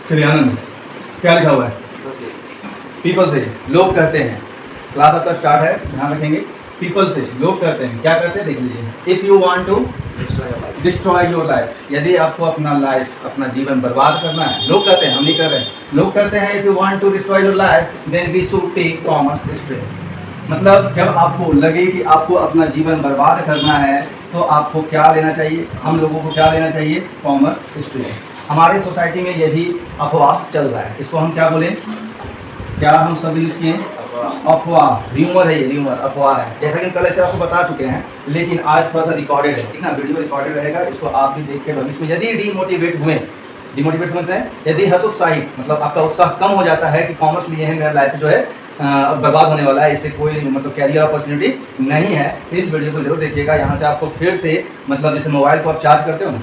चलिए आनंद, क्या लिखा हुआ है? पीपल से लोग कहते हैं। क्लास आपका स्टार्ट है, ध्यान रखेंगे। पीपल से लोग कहते हैं, क्या करते हैं देख लीजिए। If you want to destroy your life, यदि आपको अपना लाइफ, अपना जीवन बर्बाद करना है, लोग कहते हैं, हम नहीं कर रहे हैं, लोग कहते हैं if you want to destroy your life then we should take commerce stream. मतलब जब आपको लगे कि आपको अपना जीवन बर्बाद करना है तो आपको क्या लेना चाहिए, हम लोगों को क्या लेना चाहिए? Commerce stream. हमारे सोसाइटी में यही अफवाह चल रहा है, इसको हम क्या बोलें? क्या हम सभी यूज़ किए? अफवाह, र्यूमर है, ये र्यूमर, अफवाह है। जैसा कि कल ऐसे आपको बता चुके हैं, लेकिन आज थोड़ा सा रिकॉर्डेड है, ठीक ना, वीडियो रिकॉर्डेड रहेगा, इसको आप भी देख के भविष्य में यदि डिमोटिवेट हुए, डिमोटिवेट समझते हैं, यदि हतोत्साहित मतलब आपका उत्साह कम हो जाता है कि कॉमर्स लिए हैं, मेरा लाइफ जो है बर्बाद होने वाला है, इससे कोई मतलब कैरियर अपॉर्चुनिटी नहीं है, तो इस वीडियो को जरूर देखिएगा। यहाँ से आपको फिर से मतलब जैसे मोबाइल को आप चार्ज करते हो ना,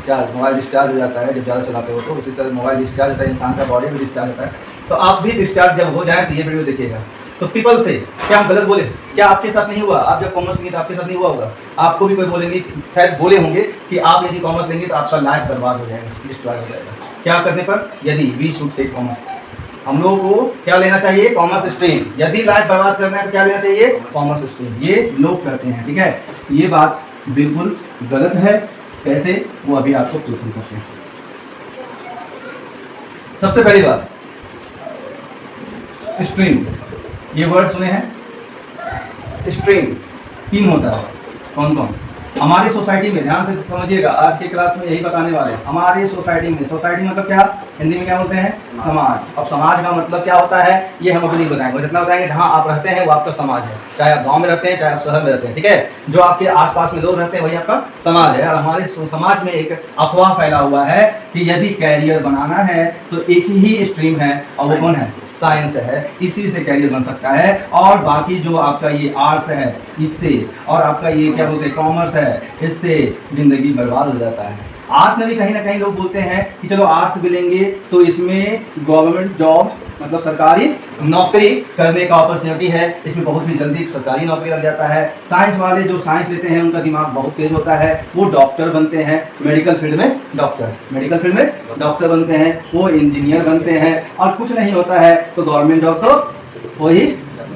चार्ज, मोबाइल डिस्चार्ज हो जाता है जब ज़्यादा चलाते हो, तो उसी तरह मोबाइल डिस्चार्ज होता है, इंसान का बॉडी भी डिस्चार्ज होता है, तो आप भी डिस्चार्ज जब हो जाए तो ये वीडियो देखिएगा। तो पीपल से, क्या हम गलत बोले? क्या आपके साथ नहीं हुआ? आप जब कॉमर्स लेंगे तो आपके साथ नहीं हुआ होगा, आपको भी कोई बोलेंगे, शायद बोले होंगे कि आप यदि कॉमर्स लेंगे तो आपका लाइफ बर्बाद हो जाएगा, डिस्ट्रॉय हो जाएगा। क्या करने पर? यदि वी शुड टेक कॉमर्स, हम लोगों को क्या लेना चाहिए? Commerce stream. यदि लाइफ बर्बाद करना है तो क्या लेना चाहिए? Commerce stream. ये लोग करते हैं, ठीक है, ये बात बिल्कुल गलत है। कैसे? वो अभी आपको प्रूफ करते हैं। सबसे पहली बात, स्ट्रीम, ये वर्ड सुने हैं? स्ट्रीम 3 होता है। कौन कौन? हमारी सोसाइटी में, ध्यान से समझिएगा, आज के क्लास में यही बताने वाले हैं। हमारे सोसाइटी में, सोसाइटी मतलब क्या? हिंदी में क्या बोलते हैं? समाज। अब समाज का मतलब क्या होता है ये हम अभी नहीं बताएंगे, जितना बताएंगे जहाँ आप रहते हैं वो आपका समाज है, चाहे आप गांव में रहते हैं चाहे आप शहर में रहते हैं, ठीक है, जो आपके आसपास में लोग रहते हैं वही आपका समाज है। और हमारे समाज में एक अफवाह फैला हुआ है कि यदि कैरियर बनाना है तो एक ही स्ट्रीम है, और वो कौन है? साइंस है, इसी से कैरियर बन सकता है, और बाकी जो आपका ये आर्ट्स है इससे, और आपका ये क्या बोलते हैं कॉमर्स है, इससे ज़िंदगी बर्बाद हो जाता है। आर्ट्स में भी कहीं ना कहीं लोग बोलते हैं कि चलो आर्ट्स भी लेंगे तो इसमें गवर्नमेंट जॉब मतलब सरकारी नौकरी करने का अपॉर्चुनिटी है, इसमें बहुत ही जल्दी सरकारी नौकरी लग जाता है। साइंस वाले जो साइंस लेते हैं उनका दिमाग बहुत तेज होता है, वो डॉक्टर बनते हैं, मेडिकल फील्ड में डॉक्टर, मेडिकल फील्ड में डॉक्टर बनते हैं, वो इंजीनियर बनते हैं, और कुछ नहीं होता है तो गवर्नमेंट जॉब तो हो ही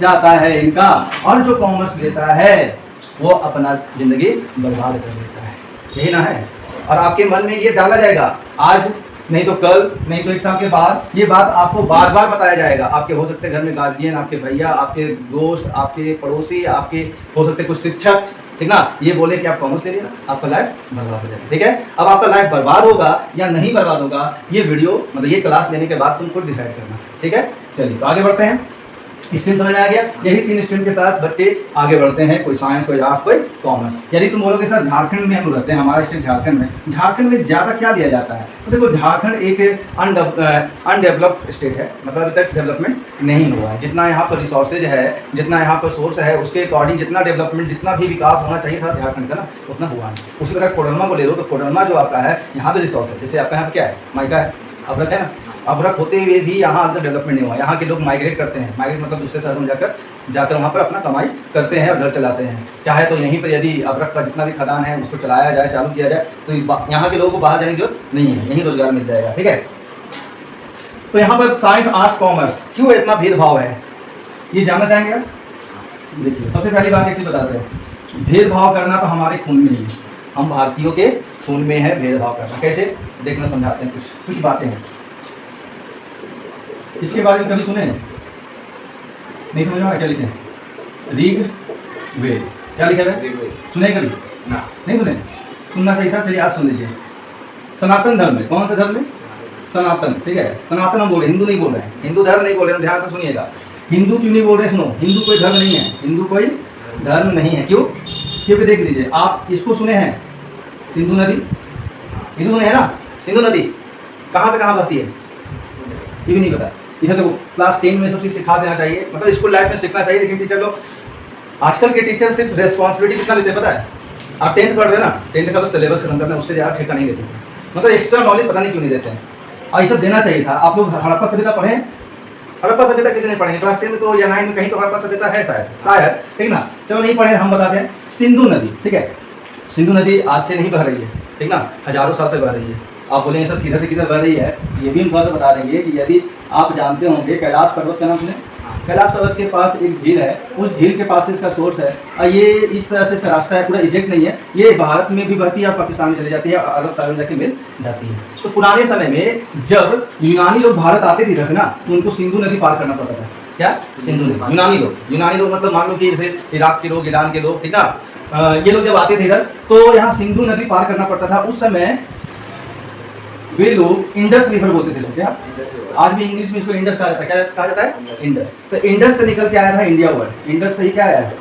जाता है इनका। और जो कॉमर्स लेता है वो अपना ज़िंदगी बर्बाद कर देता है, यही ना है। और आपके मन में ये डाला जाएगा, आज नहीं तो कल, नहीं तो 1 साल के बाद, ये बात आपको बार बार बताया जाएगा। आपके हो सकते घर में गार्जियन, आपके भैया, आपके दोस्त, आपके पड़ोसी, आपके हो सकते कुछ शिक्षक, ठीक ना, ये बोले कि आप कॉमर्स ले लिया आपका लाइफ बर्बाद हो जाएगा, ठीक है। अब आपका लाइफ बर्बाद होगा या नहीं बर्बाद होगा, ये वीडियो मतलब ये क्लास लेने के बाद तुम खुद डिसाइड करना, ठीक है। चलिए तो आगे बढ़ते हैं। स्ट्रीम समझ में आ गया? यही 3 स्ट्रीम के साथ बच्चे आगे बढ़ते हैं, कोई साइंस, कोई आर्ट्स, कोई कॉमर्स। यदि तुम बोलोगे सर झारखंड में हम रहते हैं, हमारा स्टेट झारखंड में, झारखंड में ज़्यादा क्या दिया जाता है? तो देखो झारखंड एक अनडेवलप्ड स्टेट है, मतलब अभी तक डेवलपमेंट नहीं हुआ है। जितना यहाँ पर रिसोर्सेज है, जितना यहाँ पर सोर्स है, उसके अकॉर्डिंग जितना डेवलपमेंट, जितना भी विकास होना चाहिए था झारखंड का ना, उतना हुआ नहीं। उसी तरह कोडरमा को ले लो तो कोडरमा जो आपका है यहाँ पर रिसोर्स है, जैसे आपका यहाँ क्या है, माइका है, अभ्रक है ना, अभ्रक होते हुए भी यहाँ अंदर डेवलपमेंट नहीं हुआ। यहाँ के लोग माइग्रेट करते हैं, माइग्रेट मतलब दूसरे शहरों में जाकर वहाँ पर अपना कमाई करते हैं और घर चलाते हैं। चाहे तो यहीं पर यदि अभ्रक का जितना भी खदान है उसको चलाया जाए, चालू किया जाए, तो यहाँ के लोगों को बाहर जाने की जरूरत नहीं है, यहीं रोजगार मिल जाएगा, ठीक है। तो यहाँ पर साइंस, आर्ट्स, कॉमर्स क्यों इतना भेदभाव है, ये जानना चाहेंगे आप? देखिए सबसे पहली बात एक चीज़ बताते हैं, भेदभाव करना तो हमारे खून में नहीं है, हम भारतीयों के खून में है भेदभाव करना। कैसे? देखना समझाते हैं, कुछ बातें हैं। इसके बारे में कभी सुने? नहीं समझ में आया क्या लिखे? ऋग वेद, क्या लिखा है? सुने कभी? ना, नहीं सुने, सुनना चाहिए था। चलिए आज सुन लीजिए। सनातन धर्म में, कौन सा धर्म में? सनातन, ठीक है। सनातन हम बोल रहे हैं, हिंदू नहीं बोल रहे हैं, हिंदू धर्म नहीं बोल रहे हैं, ध्यान से सुनिएगा। हिंदू क्यों नहीं बोल रहे? सुनो, हिंदू कोई धर्म नहीं है, हिंदू कोई धर्म नहीं है। क्यों? क्योंकि देख लीजिए, आप इसको सुने हैं सिंधु नदी, हिंदू सुने हैं ना, सिंधु नदी कहाँ से कहाँ बहती है ये भी नहीं पता। इसे तो क्लास 10 में सब चीज़ सिखा देना चाहिए, मतलब स्कूल लाइफ में सीखना चाहिए। लेकिन टीचर लोग, आजकल के टीचर सिर्फ रेस्पॉन्सिबिलिटी कितना लेते हैं पता है? आप 10th पढ़ रहे हैं ना, 10th का बस सिलेबस खत्म करना है, उससे ज़्यादा ठेका नहीं देते, मतलब एक्स्ट्रा नॉलेज पता नहीं क्यों नहीं देते हैं। और ये सब देना चाहिए था। आप लोग हड़प्पा सभ्यता पढ़ें? हड़प्पा सभ्यता किसी नहीं पढ़ेंगे, क्लास 10 में तो या 9 में कहीं तो हड़प्पा सभ्यता है शायद, ठीक ना। चलो नहीं पढ़े, हम बताते हैं। सिंधु नदी, ठीक है, सिंधु नदी आज से नहीं बह रही है, ठीक ना, हजारों साल से बह रही है। आप बोलेंगे सर किधर से किधर बह रही है, ये भी हम थोड़ा सा बता देंगे कि यदि आप जानते होंगे कैलाश पर्वत का नाम सुने, कैलाश पर्वत के पास एक झील है, उस झील के पास से इसका सोर्स है और ये इस तरह से इसका रास्ता है, पूरा इजेक्ट नहीं है, ये भारत में भी बहती है और पाकिस्तान में चली जाती है और अरब सागर में जाके मिल जाती है। तो पुराने समय में जब यूनानी लोग भारत आते थे इधर से ना, तो उनको सिंधु नदी पार करना पड़ता था। क्या? सिंधु नदी। यूनानी लोग मतलब मान लो कि जैसे इराक के लोग, ईरान के लोग, ठीक ना, ये लोग जब आते थे इधर तो यहाँ सिंधु नदी पार करना पड़ता था। उस समय वे लोग इंडस रिवर बोलते थे। क्या? आज भी इंग्लिश में इसको इंडस कहा जाता है। क्या कहा जाता है? इंडस। तो इंडस से निकल के आया था इंडिया वर्ड। इंडस से ही क्या आया है?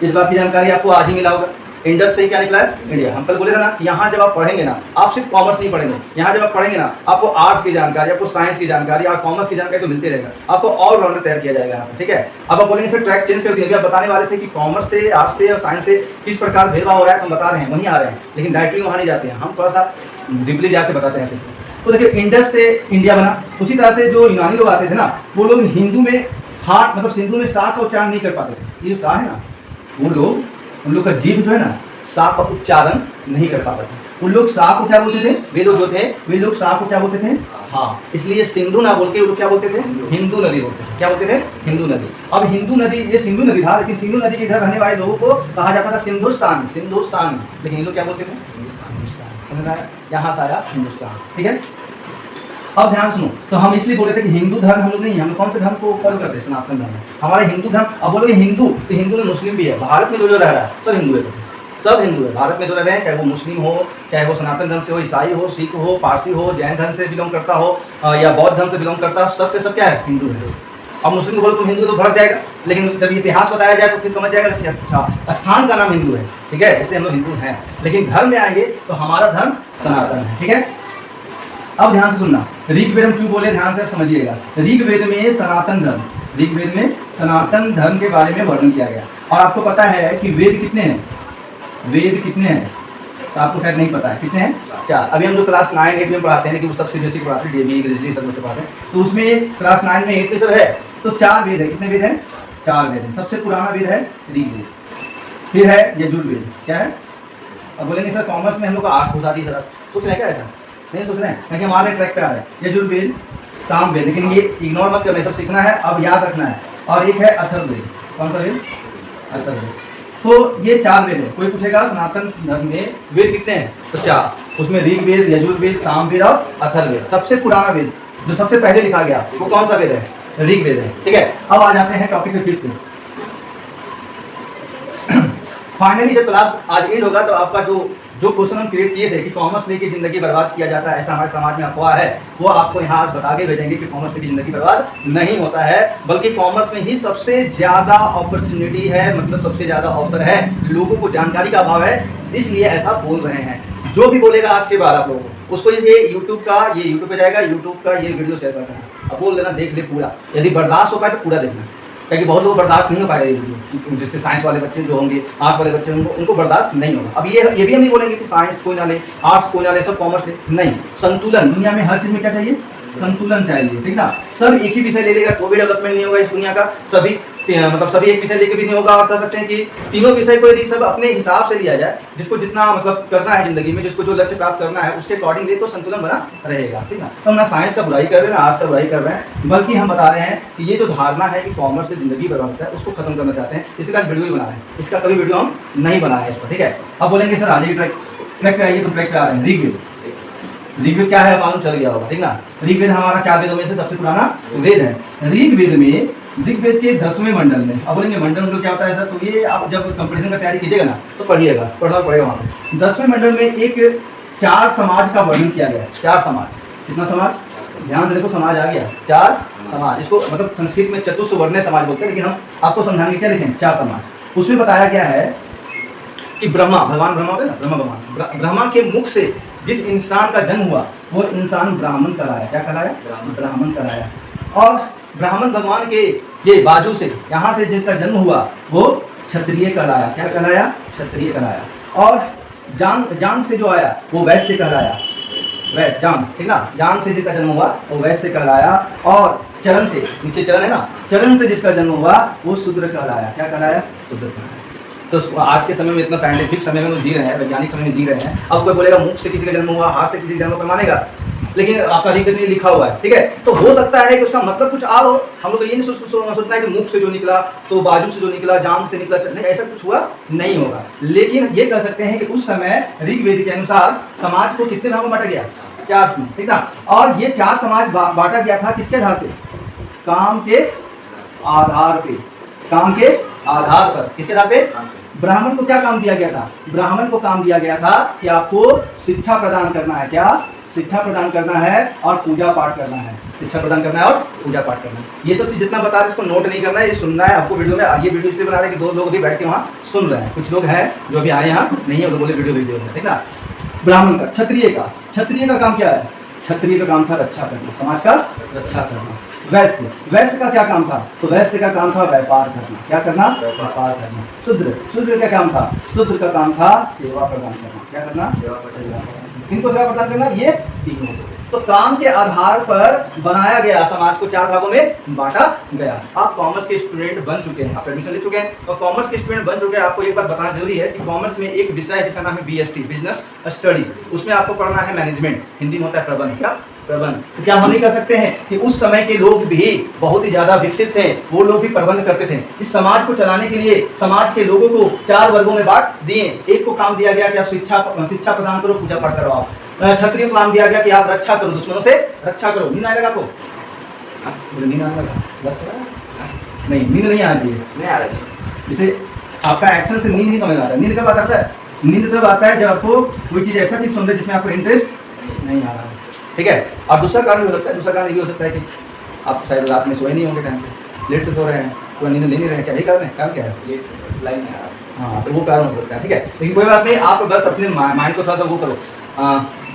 इस बात की जानकारी आपको आज ही मिला होगा। इंडस से ही क्या निकला है? इंडिया। हम कल बोले थे ना कि यहाँ जब आप पढ़ेंगे ना, आप सिर्फ कॉमर्स नहीं पढ़ेंगे, यहाँ जब आप पढ़ेंगे ना, आपको आर्ट्स की जानकारी, आपको साइंस की जानकारी और कॉमर्स की जानकारी तो मिलती रहेगा, आपको ऑलराउंडर तैयार किया जाएगा यहाँ पर, ठीक है। अब आप बोलेंगे सर ट्रैक चेंज कर दिए, अभी आप बताने वाले थे कि कॉमर्स से, आर्ट्स से और साइंस से किस प्रकार भेदभाव हो रहा है, हम बता रहे हैं, वहीं आ रहे हैं, लेकिन डायरेक्टली वहाँ नहीं जाते हैं, हम थोड़ा सा डीपली जाके बताते हैं। तो देखिए इंडस से इंडिया बना। उसी तरह से जो यूनानी लोग आते थे ना, वो लोग हिंदू में हाथ मतलब सिंधु में सा का उच्चारण नहीं कर पाते थे। ये जो सा है ना, वो लोग, उन लोग का जीभ जो है ना, सा का उच्चारण नहीं कर पाते थे। उन लोग सा को क्या बोलते थे? वे लोग जो थे, वे लोग सा को क्या बोलते थे? हाँ। इसलिए सिंधु ना बोल के वो लोग क्या बोलते थे? हिंदू नदी बोलते थे। क्या बोलते थे? हिंदू नदी। अब हिंदू नदी, ये सिंधु नदी था, लेकिन सिंधु नदी के इधर रहने वाले लोगों को कहा जाता था सिंधुस्तान, सिंधुस्तान, लेकिन ये लोग क्या बोलते थे? समझ आया? यहाँ से आया हिंदुस्तान, ठीक है। अब ध्यान सुनो, तो हम इसलिए बोल रहे थे कि हिंदू धर्म हम लोग नहीं, हम लोग कौन से धर्म को फॉलो करते हैं? सनातन धर्म। हमारे हिंदू धर्म, अब बोलोगे हिंदू, तो हिंदू में मुस्लिम भी है। भारत में जो जो रह रहा है सब हिंदू है, सब हिंदू है। भारत में जो रह रहे हैं, चाहे वो मुस्लिम हो, चाहे वो सनातन धर्म से हो, ईसाई हो, सिख हो, पारसी हो, जैन धर्म से बिलोंग करता हो या बौद्ध धर्म से बिलोंग करता हो, सब के सब क्या है? हिंदू है। अब मुस्लिम को बोलो तुम हिंदू तो भड़क जाएगा, लेकिन जब इतिहास बताया जाए तो फिर समझ जाएगा अच्छा स्थान का नाम हिंदू है, ठीक है, इसलिए हम लोग हिंदू हैं। लेकिन धर्म में आएंगे तो हमारा धर्म सनातन है, ठीक है। अब ध्यान से सुनना, ऋग्वेद हम क्यों बोले, ध्यान से समझिएगा। ऋग्वेद में सनातन धर्म, ऋग्वेद में सनातन धर्म के बारे में वर्णन किया गया। और आपको पता है कि वेद कितने हैं? वेद कितने हैं? तो आपको शायद नहीं पता है, कितने हैं? 4। अभी हम जो क्लास 9, 8 में पढ़ाते हैं, लेकिन वो सबसे बेसिक पढ़ाते हैं, डेवी, ग्रेजुएशन सब कुछ पढ़ाते हैं, तो उसमें क्लास 9 में 8 में सब है। तो 4 वेद है। कितने वेद हैं? 4 वेद हैं। सबसे पुराना वेद है ऋग्वेद, फिर है यजुर्वेद। क्या है? अब बोलेंगे सर कॉमर्स में हम लोग का आर्ट्स घुसा दी, सर सोच रहे हैं क्या? ऐसा नहीं सोच रहे हैं, क्योंकि हमारे ट्रैक पे आ रहे हैं यजुर्वेद, सामवेद, लेकिन ये इग्नोर मत करना, सब सीखना है, अब याद रखना है। और एक है अथर्ववेद। कौन सा वेद? अथर्ववेद। तो ये 4 वेद है। कोई पूछेगा सनातन धर्म में वेद कितने हैं? तो 4। उसमें ऋग्वेद, यजुर्वेद, सामवेद और अथर्ववेद। सबसे पुराना वेद जो सबसे पहले लिखा गया वो कौन सा वेद है? ऋग्वेद है, ठीक है। अब आ जाते हैं टॉपिक पे फिर से। फाइनली जब क्लास आज एंड होगा तो आपका जो क्वेश्चन हम क्रिएट किए थे कि कॉमर्स लेके ज़िंदगी बर्बाद किया जाता है, ऐसा हमारे समाज में अफवाह है, वो आपको यहाँ आज बता के भेजेंगे कि कॉमर्स लेके ज़िंदगी बर्बाद नहीं होता है, बल्कि कॉमर्स में ही सबसे ज़्यादा अपॉर्चुनिटी है, मतलब सबसे ज़्यादा अवसर है। लोगों को जानकारी का अभाव है, इसलिए ऐसा बोल रहे हैं। जो भी बोलेगा आज के बाद आप लोगों को, उसको ये यूट्यूब पे जाएगा, यूट्यूब का ये वीडियो शेयर करना है। अब बोल देना देख ले पूरा, यदि बर्दाश्त हो पाए तो पूरा देखना, क्योंकि बहुत लोग बर्दाश्त नहीं हो पाएगा ये वीडियो। जैसे साइंस वाले बच्चे जो होंगे, आर्ट्स वाले बच्चे होंगे, उनको बर्दाश्त नहीं होगा। अब ये भी हम नहीं बोलेंगे कि साइंस कोई ना ले, आर्ट्स कोई ना ले, सब कॉमर्स ले, नहीं। संतुलन, दुनिया में हर चीज़ में क्या चाहिए? संतुलन चाहिए, ठीक ना। सब एक ही विषय ले लेगा तो भी डेवलपमेंट नहीं होगा इस दुनिया का। सभी एक विषय लेके भी नहीं होगा। और कह सकते हैं कि तीनों विषय को यदि सब अपने हिसाब से लिया जाए, जिसको जितना मतलब करना है जिंदगी में, जिसको जो लक्ष्य प्राप्त करना है उसके अकॉर्डिंग ले तो संतुलन बना रहेगा, ठीक है। तो हम ना साइंस का बुराई कर रहे हैं ना आर्ट्स का बुराई कर रहे हैं, बल्कि हम बता रहे हैं कि ये जो धारणा है कि कॉमर्स से जिंदगी बर्बाद होता है उसको खत्म करना चाहते हैं। इसका वीडियो ही बना है, इसका कभी वीडियो हम नहीं बनाए इस पर, ठीक है। अब बोलेंगे सर आज ही ट्रैक पे आइए, तो ट्रैक पे आ रहे हैं ऋग्वेद। ऋग्वेद क्या है मालूम चल गया होगा, ठीक ना। ऋग्वेद हमारा 4 वेदों में से सबसे पुराना वेद है। ऋग्वेद में, ऋग्वेद के 10वें मंडल में, अब बोलेंगे मंडल मतलब क्या होता है सर? तो ये आप जब कंपटीशन का तैयारी कीजिएगा ना तो पढ़िएगा, पढ़ना पड़ेगा वहाँ पे। 10वें मंडल में एक 4 समाज का वर्णन किया गया है। 4 समाज, कितना समाज? ध्यान से देखो, समाज आ गया, 4 समाज। इसको मतलब संस्कृत में चतुस्वर्ण समाज बोलते हैं, लेकिन हम आपको समझाने के क्या लिखें? 4 समाज। उसमें बताया गया है कि ब्रह्मा, भगवान ब्रह्मा होते हैं ना, ब्रह्मा भगवान, ब्रह्मा के मुख से जिस इंसान का जन्म हुआ वो इंसान ब्राह्मण कहलाया। क्या कहलाया? ब्राह्मण कहलाया। और ब्राह्मण भगवान के ये बाजू से, यहाँ से जिसका जन्म हुआ वो क्षत्रिय कहलाया। क्या कहलाया? क्षत्रिय कहलाया। और जान से जो आया वो वैश्य कहलाया। वैश्य, जान, ठीक ना, जान से जिसका जन्म हुआ वो वैश्य कहलाया। और चरण से, नीचे चरण है ना, चरण से जिसका जन्म हुआ वो शूद्र कहलाया। क्या कहलाया? शूद्र कहलाया। तो आज के समय में इतना साइंटिफिक समय में जी रहे हैं, वैज्ञानिक समय में जी रहे हैं। अब कोई बोलेगा मुख से किसी का जन्म हुआ, हाथ से किसी का जन्म हुआ, मानेगा? लेकिन आपका ऋग्वेद में लिखा हुआ है, ठीक है। तो हो सकता है कि उसका मतलब कुछ और हो। हम लोग ये नहीं सोचना है कि मुख से जो निकला तो बाजू से जो निकला, जांग से निकला, नहीं, ऐसा कुछ हुआ नहीं होगा। लेकिन ये कह सकते हैं कि उस समय ऋग्वेद के अनुसार समाज को कितने भागों में बांटा गया? 4 में, ठीक ना। और ये 4 समाज बांटा गया था किसके आधार पे? काम के आधार पे। काम के आधार पर किसके आधार पे? ब्राह्मण को क्या काम दिया गया था? ब्राह्मण को काम दिया गया था कि आपको शिक्षा प्रदान करना है। क्या? शिक्षा प्रदान करना है और पूजा पाठ करना है। शिक्षा प्रदान करना है और पूजा पाठ करना है। ये सब चीज जितना बता रहे इसको नोट नहीं करना है, ये सुनना है आपको वीडियो में। ये वीडियो इसलिए बना रहे हैं कि 2 लोग अभी बैठ के वहाँ सुन रहे हैं। कुछ लोग हैं जो अभी आए यहाँ नहीं है, वो बोले वीडियो ठीक ना। ब्राह्मण का, क्षत्रिय का काम क्या है? क्षत्रिय का काम था रक्षा करना, समाज का रक्षा करना। वैश्य का क्या काम था? तो वैश्य का काम था व्यापार करना। क्या करना? व्यापार करना। शूद्र का काम था? शूद्र का काम था सेवा प्रदान करना। क्या करना? सेवा प्रदान। किनको सेवा प्रदान करना? ये तीनों। तो काम के आधार पर बनाया गया समाज को 4 भागों में बांटा गया। आप कॉमर्स के स्टूडेंट बन चुके हैं, आप एडमिशन ले चुके हैं और कॉमर्स के स्टूडेंट बन चुके हैं। आपको एक बात बताना जरूरी है कि कॉमर्स में एक विषय है जिसका नाम है BST, बिजनेस स्टडी। उसमें आपको पढ़ना है मैनेजमेंट, हिंदी में होता है प्रबंध। क्या? प्रबंध। तो क्या हम नहीं कर सकते हैं कि उस समय के लोग भी बहुत ही ज्यादा विकसित थे, वो लोग भी प्रबंध करते थे। इस समाज को चलाने के लिए समाज के लोगों को 4 वर्गों में बांट दिए। एक को काम दिया गया कि आप शिक्षा प्रदान करो, पूजा पाठ करो। आप क्षत्रिय को काम दिया गया कि आप रक्षा करो, दुश्मनों से रक्षा करो। नींद आएगा आपको? नींद आने लगा? नहीं, नींद नहीं आना चाहिए। नहीं आ रही। जैसे आपका एक्शन से नींद नहीं समझ आ रहा है। नींद कब आता है? नींद तब आता है जब आपको कोई चीज़ ऐसा चीज़ सुन रहे जिसमें आपको इंटरेस्ट नहीं आ रहा है, ठीक है। और दूसरा कारण भी हो सकता है, दूसरा कारण ये हो सकता है कि आप शायद रात में सोए नहीं होंगे, टाइम पे लेट से सो रहे हैं, कोई नींद ले नहीं रहे हैं। क्या यही कारण है? कारण क्या है? लेट से लाइन नहीं आ रहा। हाँ, तो वो कारण हो सकता है, ठीक है। लेकिन कोई बात नहीं, आप बस अपने माइंड को थोड़ा सा वो करो,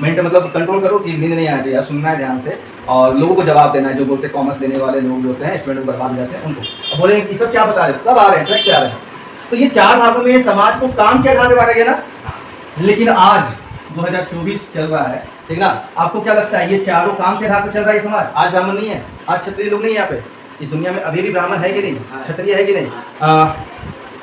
मेंटेन मतलब कंट्रोल करो कि नींद नहीं आना चाहिए, सुनना है ध्यान से और लोगों को जवाब देना है। जो बोलते हैं कॉमर्स लेने वाले लोग होते हैं, स्टूडेंट बर्बाद हो जाते हैं, उनको अब बोले ये सब क्या बता रहे हैं? सब आ रहे हैं, ट्रैक पे आ रहे हैं। तो ये 4 भागों में समाज को काम के आधार पर बांटा गया ना। लेकिन आज 2024 चल रहा है, ठीक ना। आपको क्या लगता है ये चारों काम के आधार पर चल रहा है समाज? आज ब्राह्मण नहीं है, आज क्षत्रिय लोग नहीं है यहाँ पे। इस दुनिया में अभी भी ब्राह्मण है कि नहीं? क्षत्रिय है कि नहीं?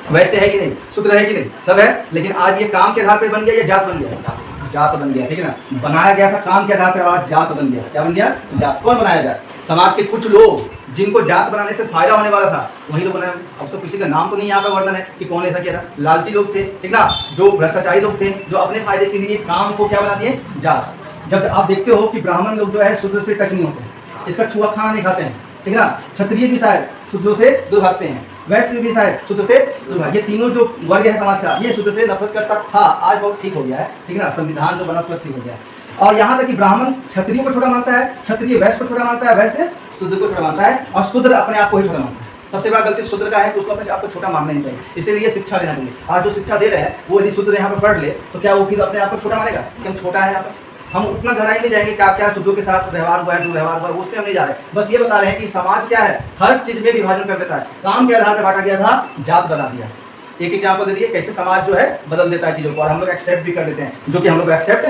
वैसे है कि नहीं? शूद्र है कि नहीं? सब है। लेकिन आज ये काम के आधार पर बन गया या जात बन गया? जात बन गया, ठीक है ना। बनाया गया था काम के आधार पर, आज जात बन गया। क्या बन गया? जात। कौन बनाया जात? समाज के कुछ लोग जिनको जात बनाने से फायदा होने वाला था वही लोग बनाए। अब तो किसी का नाम तो नहीं यहाँ पे वर्णन है कि कौन ऐसा किया था। लालची लोग थे, ठीक ना, जो भ्रष्टाचारी लोग थे, जो अपने फायदे के लिए काम को क्या बना दिए? जात। जब आप देखते हो कि ब्राह्मण लोग जो है शूद्र से टच नहीं होते, इसका छुआ खाना नहीं खाते हैं, ठीक है ना। क्षत्रिय भी शायद शूद्रों से दूर भागते हैं, वैश्य भी शायद शूद्र से दूर भाग। ये तीनों जो वर्ग है समाज का, ये शूद्र से नफरत करता था, आज बहुत ठीक हो गया है, ठीक है ना। संविधान जो बना उसका ठीक हो गया है। और यहाँ तक कि ब्राह्मण क्षत्रिय को छोटा मानता है, क्षत्रिय वैश्य को छोटा मानता है, वैश्य शूद्र को छोटा मानता है और शूद्र अपने आप को ही छोटा मानता है। सबसे बड़ा गलती शूद्र का है कि उसको अपने आप को छोटा मानना नहीं चाहिए। इसीलिए शिक्षा लेना चाहिए। आज जो शिक्षा दे रहे हैं वो यदि शूद्र यहाँ पर पढ़ ले तो क्या वो फिर अपने आप को छोटा मानेगा कि हम छोटा है यहाँ पर? हम उतना गहराई नहीं जाएंगे क्या क्या शूद्रों के साथ व्यवहार हुआ है, जो व्यवहार हुआ है उसमें हम नहीं जा रहे। बस ये बता रहे हैं कि समाज क्या है, हर चीज में विभाजन कर देता है। काम के आधार पर बांटा गया था, जात बना दिया। एक एग्जाम्पल दे दिए कैसे समाज जो है बदल देता है चीज़ों को और हम लोग एक्सेप्ट भी कर देते हैं, जो कि हम लोग एक्सेप्ट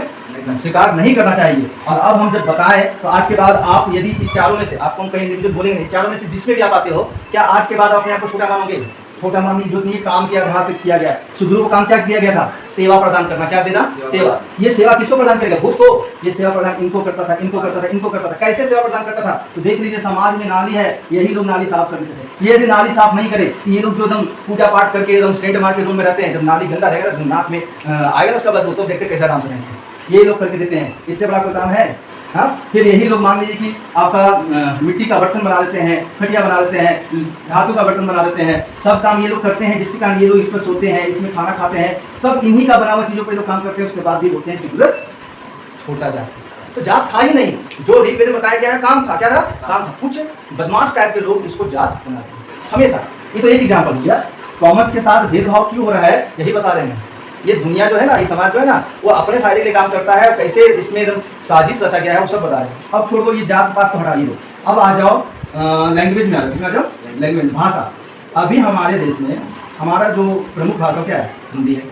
स्वीकार नहीं करना चाहिए। और अब हम जब बताएं तो आज के बाद आप यदि इस चारों में से, आपको हम कहीं इंडिविजुअल बोलेंगे, चारों में से जिसमें भी आप आते हो, क्या आज के बाद अपने आप को छोटा मानोगे? छोटा मानने की जरूरत नहीं। काम के आधार पर किया गया। शूद्रों को काम क्या दिया गया था? सेवा प्रदान करना। क्या देना? सेवा। ये सेवा किसको प्रदान करेगा? भूत को। ये सेवा प्रदान इनको करता था, इनको करता था, इनको करता था। कैसे सेवा प्रदान करता था? तो देख लीजिए, समाज में नाली है, यही लोग नाली साफ करते थे। ये यदि नाली साफ नहीं करे, ये लोग जो एकदम पूजा पाठ करके एकदम सेंट मार के रूम में रहते हैं, जब नाली गंदा रहेगा तो नाक में आएगा ना उसका बदबू, तो देखते कैसा आराम से रहेंगे। ये लोग करके देते हैं, इससे बड़ा कोई काम है? हाँ। फिर यही लोग मान लीजिए कि आपका मिट्टी का बर्तन बना लेते हैं, खटिया बना लेते हैं, धातु का बर्तन बना लेते हैं। सब काम ये लोग करते हैं, जिसके कारण ये लोग इस पर सोते हैं, इसमें खाना खाते हैं। सब इन्हीं का बना हुआ चीज़ों पर लोग काम करते हैं। उसके बाद भी बोलते हैं छोटा जात। तो जात था ही नहीं, जो ऋग्वेद में बताया गया है काम था। क्या था? काम था। कुछ बदमाश टाइप के लोग इसको जात बनाते हैं हमेशा। ये तो एक एग्जाम्पल हो गया। कॉमर्स के साथ भेदभाव क्यों हो रहा है यही बता रहे हैं। ये दुनिया जो है ना, ये समाज जो है ना, वो अपने फायदे के लिए काम करता है। कैसे इसमें एकदम साजिश रचा गया है वो सब बता रहे हैं। अब छोड़ो ये जात पात तो हटा ही दो, अब आ जाओ लैंग्वेज में। आ जाओ लैंग्वेज, भाषा। अभी हमारे देश में हमारा जो प्रमुख भाषा क्या है? हिंदी है।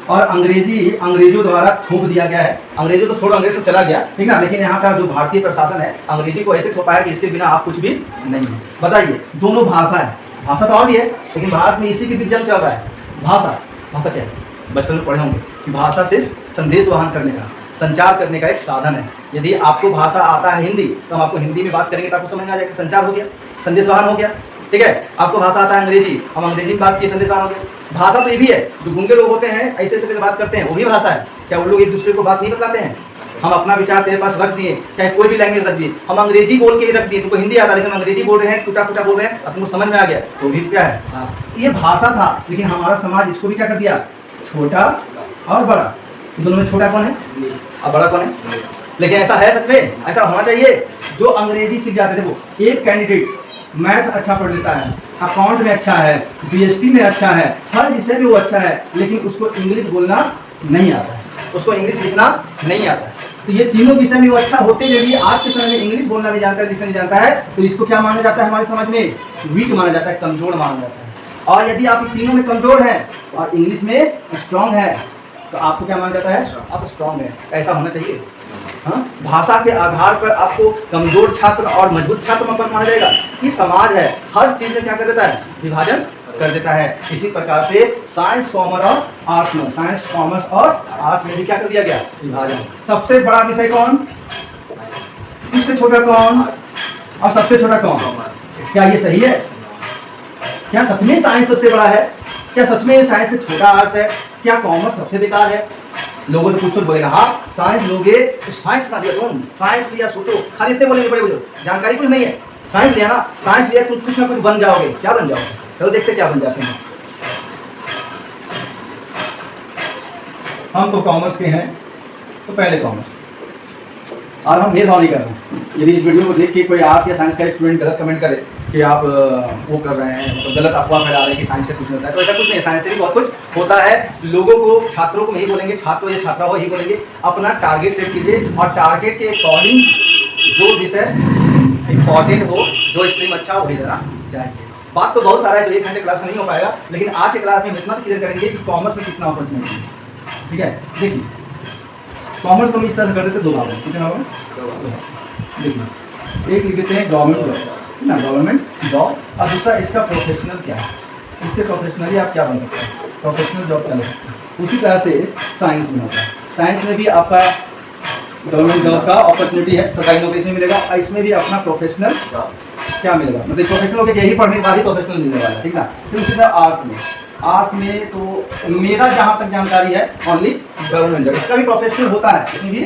और अंग्रेजी अंग्रेजों द्वारा थोप दिया गया है। अंग्रेजों तो छोड़ो, अंग्रेज तो चला गया, ठीक ना। लेकिन यहाँ का जो भारतीय प्रशासन है अंग्रेजी को ऐसे थोपा है कि इसके बिना आप कुछ भी नहीं है। बताइए, दोनों भाषा है, भाषा तो और भी है, लेकिन भारत में इसी के बीच जंग चल रहा है। भाषा भाषा क्या है? बचपन में पढ़े होंगे कि भाषा सिर्फ संदेश वहन करने का, संचार करने का एक साधन है। यदि आपको भाषा आता है हिंदी, तो हम आपको हिंदी में बात करेंगे तो आपको समझ में आ जाएगा, संचार हो गया, संदेश वाहन हो गया। ठीक है, आपको भाषा आता है अंग्रेजी, हम अंग्रेजी में बात किए, संदेश वाहन हो गया। भाषा तो ये भी है, जो गूंगे लोग होते हैं ऐसे ऐसे करके बात करते हैं, वो भी भाषा है। क्या वो लोग एक दूसरे को बात नहीं बताते हैं? हम अपना विचार तेरे पास रख दिए, चाहे कोई भी लैंग्वेज रख दिए, हम अंग्रेजी बोल के ही रख दिए, तुमको हिंदी आता है लेकिन अंग्रेजी बोल रहे हैं, टूटा फूटा बोल रहे हैं, अब तुमको समझ में आ गया, तो भी क्या है? ये भाषा था। लेकिन हमारा समाज इसको भी क्या कर दिया? छोटा और बड़ा, दोनों में छोटा कौन है और बड़ा कौन है? लेकिन ऐसा है सच में? ऐसा होना चाहिए। जो अंग्रेजी सीख जाते थे, वो एक कैंडिडेट मैथ अच्छा पढ़ लेता है, अकाउंट में अच्छा है, बीएसटी में अच्छा है, हर विषय में वो अच्छा है, लेकिन उसको इंग्लिश बोलना नहीं आता है, उसको इंग्लिश लिखना नहीं आता है। तो ये तीनों विषय में वो अच्छा होते हुए भी आज के समय में इंग्लिश बोलना नहीं जानता है, लिखना नहीं जानता है, तो इसको क्या माना जाता है हमारे समाज में? वीक माना जाता है, कमजोर माना जाता है। और यदि आप तीनों में कमजोर हैं और इंग्लिश में स्ट्रांग है, तो आपको क्या माना जाता है? आप स्ट्रांग है। ऐसा होना चाहिए। हाँ, भाषा के आधार पर आपको कमजोर छात्र और मजबूत छात्र में माना जाएगा। ये समाज है, हर चीज में क्या कर देता है? विभाजन कर देता है। इसी प्रकार से साइंस, कॉमर्स और आर्ट्स में, साइंस, कॉमर्स और आर्ट्स में भी क्या कर दिया गया? विभाजन। सबसे बड़ा विषय कौन? इससे छोटा कौन? और सबसे छोटा कौन? क्या ये सही है? क्या सच में साइंस सबसे बड़ा है? क्या सच में साइंस से छोटा आर्ट्स है? क्या कॉमर्स सबसे बेकार है? लोगों से पूछो, बोलेगा हाँ साइंस लोगे तो साइंस का लिया, तुम साइंस लिया, सोचो खाली इतने बोलेंगे बड़े बुजुर्ग, जानकारी कुछ नहीं है। साइंस लिया ना, साइंस लिया तुम कुछ ना कुछ बन जाओगे। क्या बन जाओगे? चलो देखते क्या बन जाते हैं। हम तो कॉमर्स के हैं, तो पहले कॉमर्स, और हम भेदभाव नहीं कर रहे हैं। यदि इस वीडियो को देख के कोई आर्ट्स या साइंस का स्टूडेंट गलत कमेंट करे कि आप वो कर रहे हैं, मतलब गलत अफवाह फैला रहे हैं कि साइंस से कुछ नहीं होता है, तो ऐसा कुछ नहीं है। साइंस से भी बहुत कुछ होता है। लोगों को, छात्रों को यही बोलेंगे, छात्र हो या छात्रा हो, यही बोलेंगे अपना टारगेट सेट कीजिए और टारगेट के अकॉर्डिंग जो विषय इम्पॉर्टेंट हो, जो स्ट्रीम अच्छा हो, वही लेना चाहिए। बात तो बहुत सारा है जो 1 घंटे क्लास में नहीं हो पाएगा, लेकिन आज के क्लास में इतना क्लियर करेंगे कि कॉमर्स में कितना अपॉर्चुनिटी है। ठीक है, देखिए कॉमर्स को हम इस तरह से कर देते 2 भाग में। कितने भाग में? 2 भाग में। देखिए, एक लिख देते हैं गवर्नमेंट जॉब ना, गवर्नमेंट जॉब, और दूसरा इसका प्रोफेशनल क्या है, इससे प्रोफेशनली आप क्या बन सकते हैं, प्रोफेशनल जॉब क्या ले सकते हैं। उसी तरह से साइंस में होता है, साइंस में भी आपका गवर्नमेंट जॉब का अपॉर्चुनिटी है, सरकारी नौकरी में मिलेगा, और इसमें भी अपना प्रोफेशनल क्या मिलेगा, मतलब प्रोफेशनल हो गया, यही पढ़ने के बाद ही प्रोफेशनल मिलने वाला है। ठीक ना। फिर उसी तरह आर्ट्स में तो मेरा जहाँ तक जानकारी है ओनली गवर्नमेंट जॉब, इसका भी प्रोफेशनल होता है, इसमें भी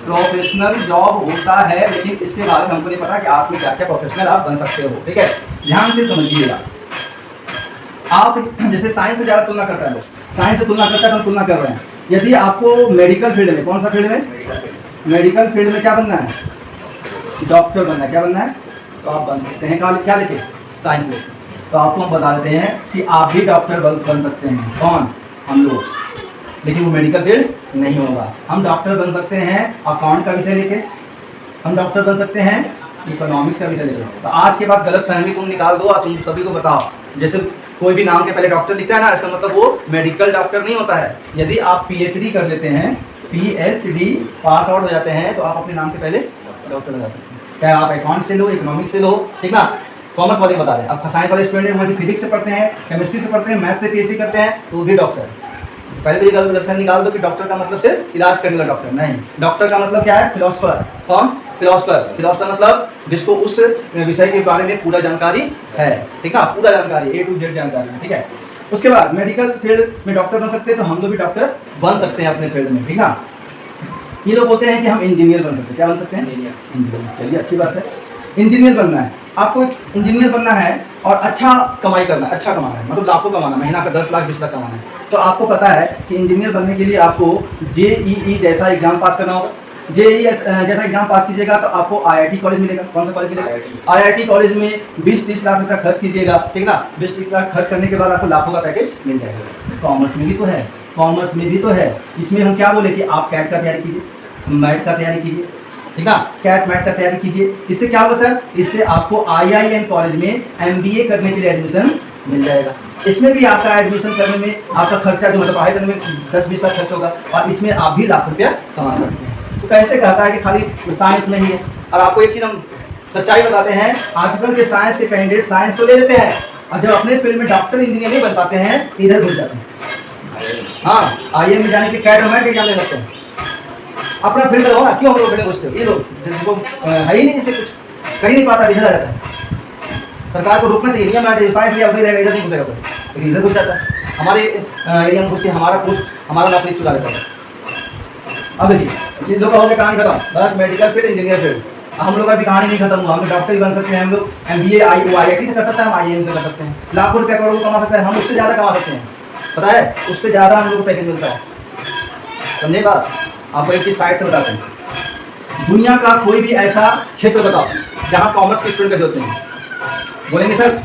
प्रोफेशनल जॉब होता है, लेकिन इसके बारे में हमको नहीं पता कि आर्ट्स में क्या क्या प्रोफेशनल आप बन सकते हो। ठीक है, ध्यान से समझिएगा। आप जैसे साइंस से ज़्यादा तुलना करता है, साइंस से तुलना करता है तो हम तुलना कर रहे हैं। यदि आपको मेडिकल फील्ड में, कौन सा फील्ड में? मेडिकल फील्ड में क्या बनना है? डॉक्टर बनना है। क्या बनना है? तो आप बन सकते हैं। क्या लेके? साइंस लेके। तो आपको हम बता देते हैं कि आप भी डॉक्टर बन सकते हैं। कौन? हम लोग। लेकिन वो मेडिकल फील्ड नहीं होगा। हम डॉक्टर बन सकते हैं अकाउंट का विषय लेके, हम डॉक्टर बन सकते हैं इकोनॉमिक्स का विषय लेके। तो आज के बाद गलत फहमी तुम निकाल दो और तुम सभी को बताओ, जैसे कोई भी नाम के पहले डॉक्टर लिखता है ना, इसका मतलब वो मेडिकल डॉक्टर नहीं होता है। यदि आप पीएचडी कर लेते हैं, पीएचडी पास आउट हो जाते हैं, तो आप अपने नाम के पहले डॉक्टर लगा सकते हैं। चाहे आप अकाउंट से लो, इकोनॉमिक्स से लो, ठीक ना। कॉमर्स वाले बता रहे हैं, अब साइंस वाले स्टूडेंट हैं, फिजिक्स से पढ़ते हैं, केमिस्ट्री से पढ़ते हैं, मैथ से पीएचडी करते हैं, तो वो भी डॉक्टर। पहले तो ये गलत निकाल दो कि डॉक्टर का मतलब सिर्फ इलाज करने वाला डॉक्टर नहीं। डॉक्टर का मतलब क्या है? फिलोसफर। कौन? फिलोसफर। फिलोसफर मतलब जिसको उस विषय के बारे में पूरा जानकारी है, ठीक है, पूरा जानकारी, A to Z जानकारी है। ठीक है, उसके बाद मेडिकल फील्ड में डॉक्टर बन सकते हैं, तो हम लोग भी डॉक्टर बन सकते हैं अपने फील्ड में। ठीक है, ये लोग बोलते हैं कि हम इंजीनियर बन सकते हैं। क्या बन सकते हैं? इंजीनियर। चलिए, अच्छी बात है, इंजीनियर बनना है आपको। इंजीनियर बनना है और अच्छा कमाई करना है, अच्छा कमाना है, मतलब लाखों कमाना, महीना का 10 लाख 20 लाख कमाना है। तो आपको पता है कि इंजीनियर बनने के लिए आपको JEE जैसा एग्जाम पास करना होगा। JEE जैसा एग्जाम पास कीजिएगा तो आपको IIT कॉलेज मिलेगा। कौन सा कॉलेज मिलेगा? IIT कॉलेज में 20-30 लाख रुपया खर्च कीजिएगा, ठीक ना। 20-30 लाख खर्च करने के बाद आपको लाखों का पैकेज मिल जाएगा। कॉमर्स में भी तो है, कॉमर्स में भी तो है। इसमें हम क्या बोले कि आप कैट का तैयारी कीजिए, मैट का तैयारी कीजिए, ठीक है, कैट मैट का तैयारी कीजिए। इससे क्या होगा सर? इससे आपको IIM कॉलेज में MBA करने के लिए एडमिशन मिल जाएगा। इसमें भी आपका एडमिशन करने में आपका खर्चा जो मतलब पढ़ाई करने में 10-20 लाख खर्च होगा, और इसमें आप भी लाख रुपया कमा सकते हैं। तो कैसे कहता है कि खाली साइंस में ही है? और आपको एक चीज़ हम सच्चाई बताते हैं, आजकल के साइंस के कैंडिडेट साइंस तो ले लेते हैं, और जब अपने फील्ड में डॉक्टर इंजीनियर नहीं बन पाते हैं, इधर घुस जाते हैं। हाँ, IIM में जाने के कैट और मैट एग्जाम दे सकते हैं। अपना फील्ड हो ना, क्यों हम लोग फील्ड पूछते हो? ये लोग जिसको है ही नहीं, जिससे कुछ कर ही नहीं पाता, बिछड़ा जाता है। सरकार को रोकना चाहिए, नियम आना चाहिए, फाइन दिया उधर रहेगा, इधर नहीं घुसेगा कोई, लेकिन इधर घुस जाता है। हमारे एरिया में घुस के हमारा पोस्ट, हमारा नौकरी चुरा लेता है। अब देखिए इन लोग का हो गया कहानी खत्म, बस मेडिकल फील्ड, इंजीनियर फील्ड। हम लोग का भी कहानी नहीं खत्म हुआ, हम लोग डॉक्टर भी बन सकते हैं, हम लोग MBA IIT से कर सकते हैं, हम IIM से कर सकते हैं, लाखों रुपये करोड़ों कमा सकते हैं, हम उससे ज़्यादा कमा सकते हैं, पता है, उससे ज़्यादा हम लोग को पैकेज मिलता है। समझे बात? आपको एक चीज़ साइड से बताते हैं, दुनिया का कोई भी ऐसा क्षेत्र बताओ जहाँ कॉमर्स के स्टूडेंट कैसे होते हैं। बोलेंगे सर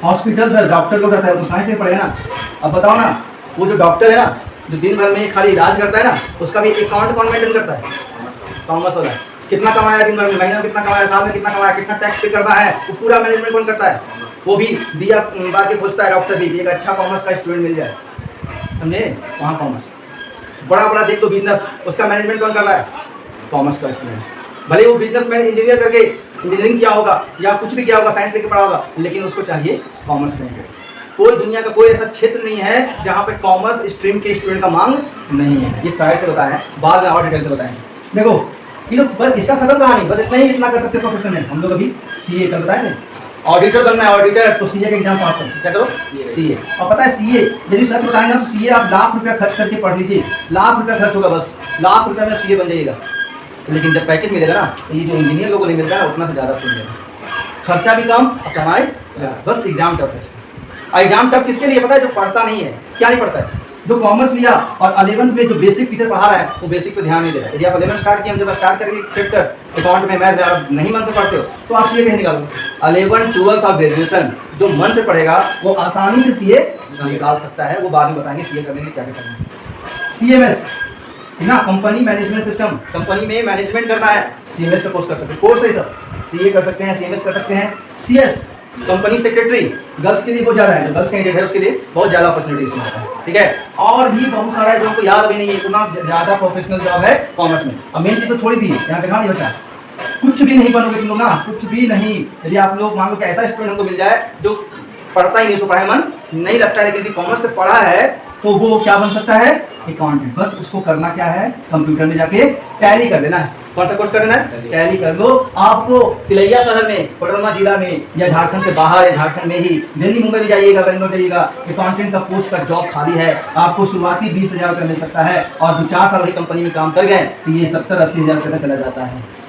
हॉस्पिटल सर डॉक्टर लोग रहता है, वो साइंस से पढ़ेगा ना। अब बताओ ना, वो जो डॉक्टर है ना, जो दिन भर में खाली इलाज करता है ना, उसका भी अकाउंट कौन मेंटेन करता है? कॉमर्स वाला। कितना कमाया दिन भर में, महीने में कितना कमाया, साल में कितना कमाया, कितना टैक्स पे करना है, वो पूरा मैनेजमेंट कौन करता है? वो भी दिया बात के खोजता है डॉक्टर भी, एक अच्छा कॉमर्स का स्टूडेंट मिल जाए। समझे? वहाँ कॉमर्स बड़ा बड़ा देख लो बिजनेस, उसका मैनेजमेंट कौन कर रहा है? कॉमर्स का स्टूडेंट। भले वो बिजनेसमैन इंजीनियर करके इंजीनियरिंग किया होगा या कुछ भी किया होगा, साइंस लेके पढ़ा होगा, लेकिन उसको चाहिए कॉमर्स का। कोई दुनिया का कोई ऐसा क्षेत्र नहीं है जहाँ पे कॉमर्स स्ट्रीम के स्टूडेंट का मांग नहीं है। ये साइड से बताएं, बाद में और डिटेल से बताएं। देखो ये तो बस इसका खत्म कहानी, बस इतना ही, इतना कर सकते हैं प्रोफेशन में। हम लोग अभी CA कर बताए थे, ऑडिटर बनना है, ऑडिटर तो CA का एग्जाम पास करो, क्या करो? CA। और पता है CA यदि सच बताएंगे तो CA आप लाख रुपया खर्च करके पढ़ लीजिए, लाख रुपया खर्च होगा, बस लाख रुपया में CA बन जाइएगा। लेकिन जब पैकेज मिलेगा ना, तो ये जो इंजीनियर लोगों को नहीं मिलता है उतना से ज़्यादा मिलेगा, खर्चा भी कम और कमाई, बस एग्जाम टफ है। एग्जाम टफ किसके लिए पता है? जो पढ़ता नहीं है। क्या नहीं पढ़ता है? जो कॉमर्स लिया और 11th में जो बेसिक टीचर पढ़ा रहा है, वो बेसिक पे ध्यान नहीं दे रहा है। यदि आप 11th स्टार्ट किए, हम जब स्टार्ट करके चैप्टर अकाउंट में मैथ में आप नहीं मन से पढ़ते हो, तो आप CA कहीं निकालो। 11th 12th और ग्रेजुएशन जो मन से पढ़ेगा वो आसानी से CA निकाल सकता है। वो बाद में बताएंगे CA करने के क्या क्या करना है। CMS है ना, कंपनी मैनेजमेंट सिस्टम, कंपनी में मैनेजमेंट करना है, CMS का कोर्स कर सकते हैं। कोर्स है सब, CA कर सकते हैं, CMS कर सकते हैं। CS कंपनी सेक्रेटरी गर्ल्स के लिए बहुत ज़्यादा है, जो गर्ल्स कैंडिडेट है उसके लिए बहुत ज़्यादा अपॉर्चुनिटी इसमें आता है, ठीक है। और भी बहुत सारा है जो हमको याद अभी नहीं है, इतना ज़्यादा प्रोफेशनल जॉब है कॉमर्स में। अब मेन चीज़ तो छोड़ दी है, यहाँ देखा नहीं बच्चा, कुछ भी नहीं बनोगे तुम लोग ना, कुछ भी नहीं। यदि आप लोग मान लो कि ऐसा स्टूडेंट हमको मिल जाए जो पढ़ता ही नहीं, उसको पढ़ाई मन नहीं लगता है, लेकिन यदि कॉमर्स से पढ़ा है तो वो क्या बन सकता है? अकाउंटेंट। बस उसको करना क्या है? कंप्यूटर में जाके टैली कर देना है। कौन सा कोर्स कर देना है? टैली कर लो। आपको तिलैया शहर में, कोडरमा जिला में, या झारखंड से बाहर या झारखंड में ही, दिल्ली मुंबई भी जाइएगा, बेंगलोर जाइएगा, अकाउंटेंट का पोस्ट का जॉब खाली है। आपको शुरुआती 20,000 रुपये मिल सकता है, और 2-4 साल की कंपनी में काम कर गए तो ये 70-80 हज़ार रुपये का चला जाता है।